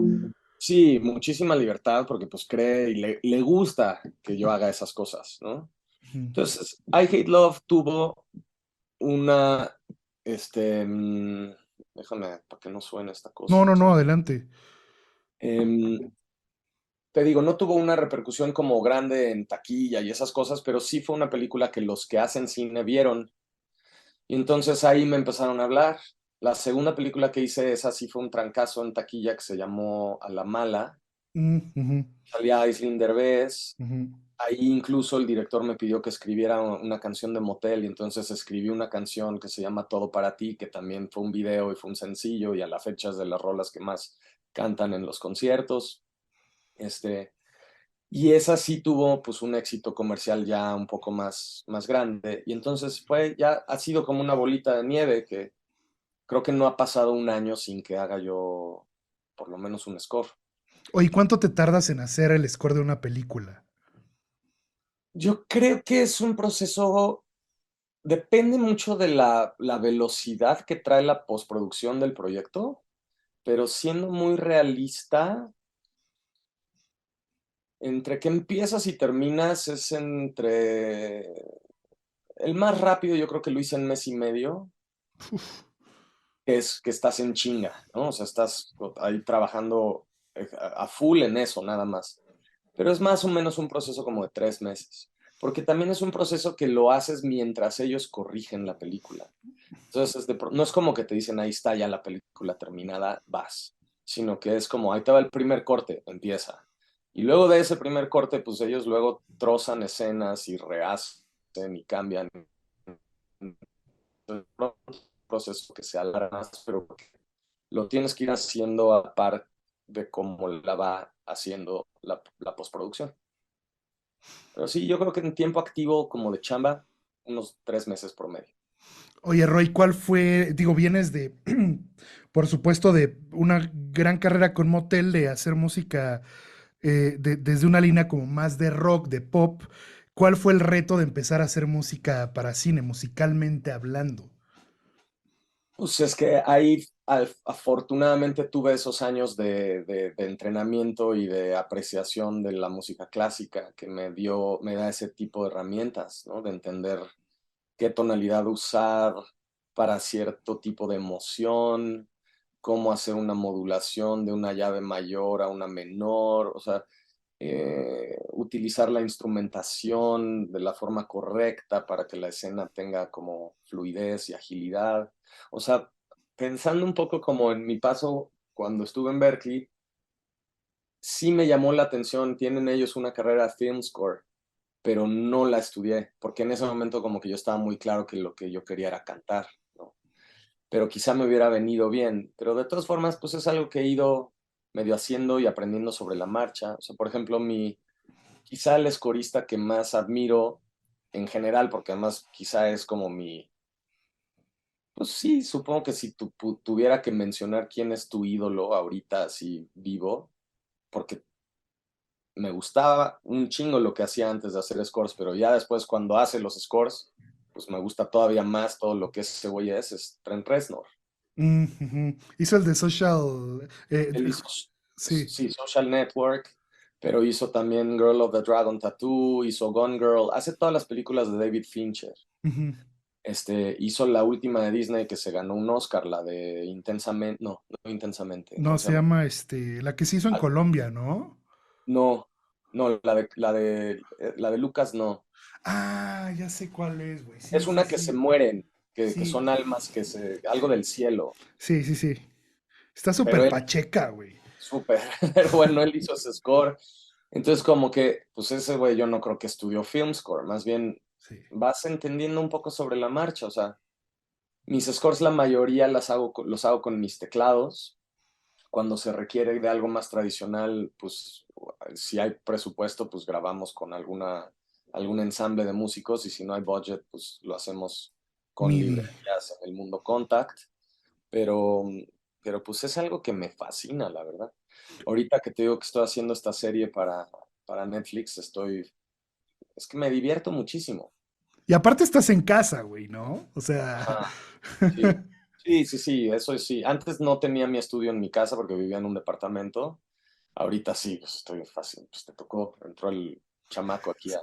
Sí, muchísima libertad porque pues cree y le gusta que yo haga esas cosas, ¿no? Ujú. Entonces, I Hate Love tuvo una, este, mm, déjame, para que no suene esta No, cosa. no, no, adelante. Em, Te digo, no tuvo una repercusión como grande en taquilla y esas cosas, pero sí fue una película que los que hacen cine vieron. Y entonces ahí me empezaron a hablar. La segunda película que hice, esa sí fue un trancazo en taquilla que se llamó A la Mala. Ujú, Salía Aislinn Derbez. ujú. Ahí incluso el director me pidió que escribiera una canción de motel y entonces escribí una canción que se llama Todo para ti, que también fue un video y fue un sencillo y a la fecha es de las rolas que más cantan en los conciertos. Este, y esa sí tuvo pues un éxito comercial ya un poco más grande y entonces ya ha sido como una bolita de nieve que creo que no ha pasado un año sin que haga yo por lo menos un score. Oye, ¿cuánto te tardas en hacer el score de una película? Yo creo que es un proceso. Depende mucho de la velocidad que trae la postproducción del proyecto, pero siendo muy realista, entre que empiezas y terminas es entre... El más rápido yo creo que lo hice en mes y medio, que es que estás en chinga, ¿no? O sea, estás ahí trabajando a full en eso nada más. Pero es más o menos un proceso como de 3 meses, porque también es un proceso que lo haces mientras ellos corrigen la película. Entonces, no es como que te dicen, ahí está ya la película terminada, vas, sino que es como, ahí te va el primer corte, empieza. Y luego de ese primer corte, pues ellos luego trozan escenas y rehacen y cambian. Es un proceso que se alarga más, pero lo tienes que ir haciendo a par de cómo la va haciendo la postproducción. Pero sí, yo creo que en tiempo activo como de chamba, unos 3 meses promedio. Oye, Roy, ¿cuál fue? Digo, vienes de, por supuesto, de una gran carrera con Motel, de hacer música desde una línea como más de rock, de pop. ¿Cuál fue el reto de empezar a hacer música para cine, musicalmente hablando? Pues es que ahí afortunadamente tuve esos años de entrenamiento y de apreciación de la música clásica que me da ese tipo de herramientas, ¿no? De entender qué tonalidad usar para cierto tipo de emoción, cómo hacer una modulación de una llave mayor a una menor, o sea, utilizar la instrumentación de la forma correcta para que la escena tenga como fluidez y agilidad. O sea, pensando un poco como en mi paso cuando estuve en Berkeley, sí me llamó la atención, tienen ellos una carrera de film score, pero no la estudié, porque en ese momento como que yo estaba muy claro que lo que yo quería era cantar, ¿no? Pero quizá me hubiera venido bien, pero de todas formas, pues es algo que he ido medio haciendo y aprendiendo sobre la marcha. O sea, por ejemplo, quizá el escorista que más admiro en general, porque además quizá es como pues sí, supongo que si tuviera que mencionar quién es tu ídolo ahorita así vivo, porque me gustaba un chingo lo que hacía antes de hacer scores, pero ya después cuando hace los scores, pues me gusta todavía más todo lo que ese güey es Trent Reznor. Ujú. Hizo el de Social. Él hizo, Sí. sí, Social Network, pero hizo también Girl of the Dragon Tattoo, hizo Gone Girl, hace todas las películas de David Fincher. Ujú. Hizo la última de Disney que se ganó un Oscar, la de Intensamente, no Intensamente, No, ¿cómo se se llama? llama la que se hizo en Ah, Colombia, ¿no? no, no, la de Lucas no. Ah, ya sé cuál es, güey. Sí, Es sí, una que se sí. mueren, que Sí, son almas algo del cielo, sí, sí, sí. Está pero súper él, pacheca, güey. súper, pero bueno, él hizo ese score. Entonces como que, pues ese güey yo no creo que estudió film score, más bien Sí. vas entendiendo un poco sobre la marcha, o sea, mis scores la mayoría los hago con mis teclados. Cuando se requiere de algo más tradicional, pues si hay presupuesto, pues grabamos con algún ensamble de músicos y si no hay budget, pues lo hacemos con MIDI. librerías en el mundo Contact. Pero, pero pues es algo que me fascina, la verdad. Ahorita que te digo que estoy haciendo esta serie para Netflix, es que me divierto muchísimo. Y aparte estás en casa, güey, ¿no? O sea, Ajá, sí. Sí, sí, sí, eso sí. Antes no tenía mi estudio en mi casa porque vivía en un departamento. Ahorita sí, pues estoy fácil. Pues te tocó, entró el chamaco aquí a...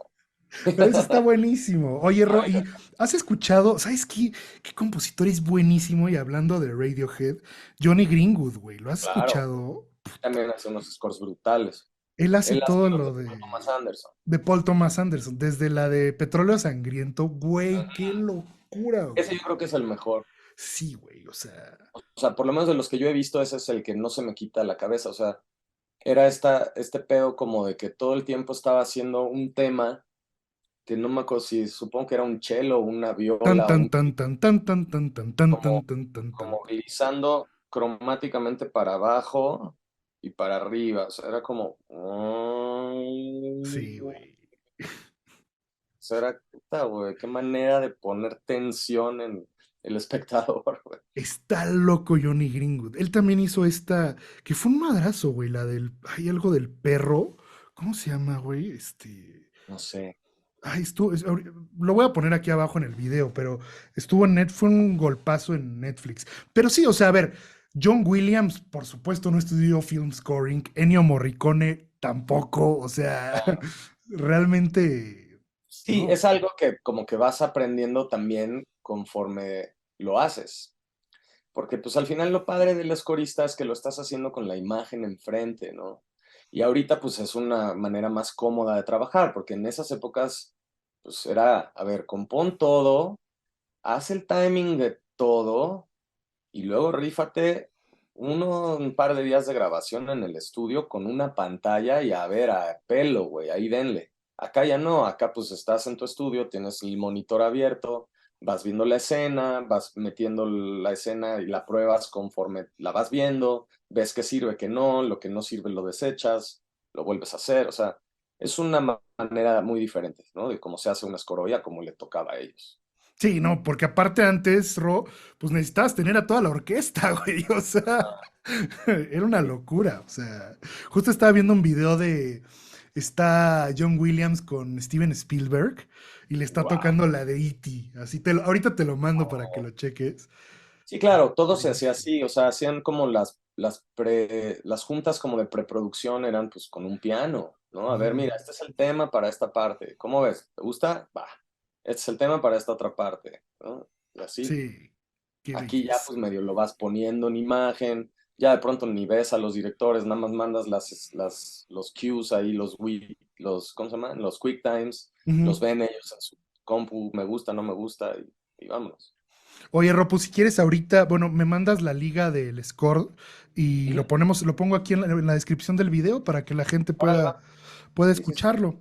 pero eso está buenísimo. Oye, Ro, Ay, ¿y has escuchado, sabes qué compositor es buenísimo? Y hablando de Radiohead, Johnny Greenwood, güey, ¿lo has claro, escuchado? también hace unos scores brutales. Él hace Él hace todo los lo de Paul Thomas de, Anderson. de Paul Thomas Anderson, desde la de Petróleo Sangriento, güey, qué locura, Ese güey. yo creo que es el mejor. Sí, güey, o sea, O sea, por lo menos de los que yo he visto, ese es el que no se me quita la cabeza. O sea, era este pedo como de que todo el tiempo estaba haciendo un tema que no me acuerdo si supongo que era un cello, una tan viola, tan tan tan tan tan tan tan tan tan como, tan tan tan. como glissando cromáticamente para abajo y para arriba. O sea, era como. Sí, güey. O sea, era, puta, güey, qué manera de poner tensión en el espectador, güey. Está loco Johnny Greenwood. Él también hizo esta, que fue un madrazo, güey, la del, hay algo del perro. ¿Cómo se llama, güey? No sé. Ay, lo voy a poner aquí abajo en el video, pero estuvo en fue un golpazo en Netflix. Pero sí, o sea, a ver, John Williams, por supuesto, no estudió film scoring, Ennio Morricone tampoco, o sea, realmente, Sí, ¿no? es algo que como que vas aprendiendo también conforme lo haces. Porque pues al final lo padre del escorista es que lo estás haciendo con la imagen enfrente, ¿no? Y ahorita pues es una manera más cómoda de trabajar, porque en esas épocas pues era, a ver, compón todo, haz el timing de todo y luego rífate un par de días de grabación en el estudio con una pantalla y a ver, a pelo, güey, ahí denle. Acá ya no, acá pues estás en tu estudio, tienes el monitor abierto, vas viendo la escena, vas metiendo la escena y la pruebas conforme la vas viendo, ves qué sirve, qué no, lo que no sirve lo desechas, lo vuelves a hacer, o sea, es una manera muy diferente, ¿no? De cómo se hace una escorolla como le tocaba a ellos. Sí, no, porque aparte antes, Ro, pues necesitabas tener a toda la orquesta, güey, o sea, era una Sí. locura, o sea, justo estaba viendo un video está John Williams con Steven Spielberg y le está Wow. tocando la de E.T., así ahorita te lo mando para que lo cheques. Sí, claro, todo se hacía Buenísimo. así, o sea, hacían como las juntas como de preproducción eran pues con un piano, ¿no? A ver, Ujú. mira, este es el tema para esta parte, ¿cómo ves? ¿Te gusta? Va, este es el tema para esta otra parte, ¿no? Y así, Sí, qué aquí ya belleza. pues medio lo vas poniendo en imagen, ya de pronto ni ves a los directores, nada más mandas los cues ahí, ¿cómo se llaman? Los quick times, Ujú. los ven ellos en su compu, me gusta, no me gusta, y vámonos. Oye, Ropo, si quieres ahorita, bueno, me mandas la liga del score y Ujú, lo pongo aquí en la descripción del video para que la gente órale, pueda sí, sí, sí, escucharlo.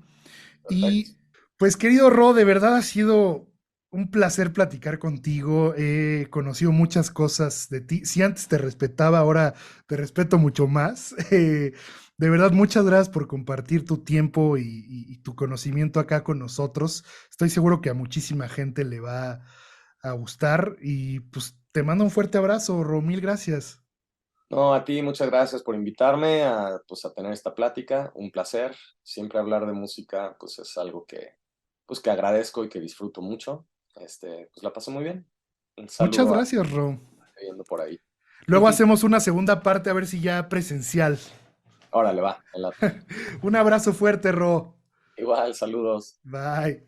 perfecto. Y pues querido Ro, de verdad ha sido un placer platicar contigo. He conocido muchas cosas de ti. Si antes te respetaba, ahora te respeto mucho más. De verdad, muchas gracias por compartir tu tiempo y tu conocimiento acá con nosotros. Estoy seguro que a muchísima gente le va a gustar y pues te mando un fuerte abrazo, Ro. Mil gracias. No, a ti muchas gracias por invitarme pues, a tener esta plática. Un placer. Siempre hablar de música, pues es algo pues, que agradezco y que disfruto mucho. Pues la pasé muy bien. Un Muchas saludo a gracias, Ro. viendo por ahí. Luego hacemos una segunda parte a ver si ya presencial. Órale, va, me late. Un abrazo fuerte, Ro. Igual, saludos. Bye.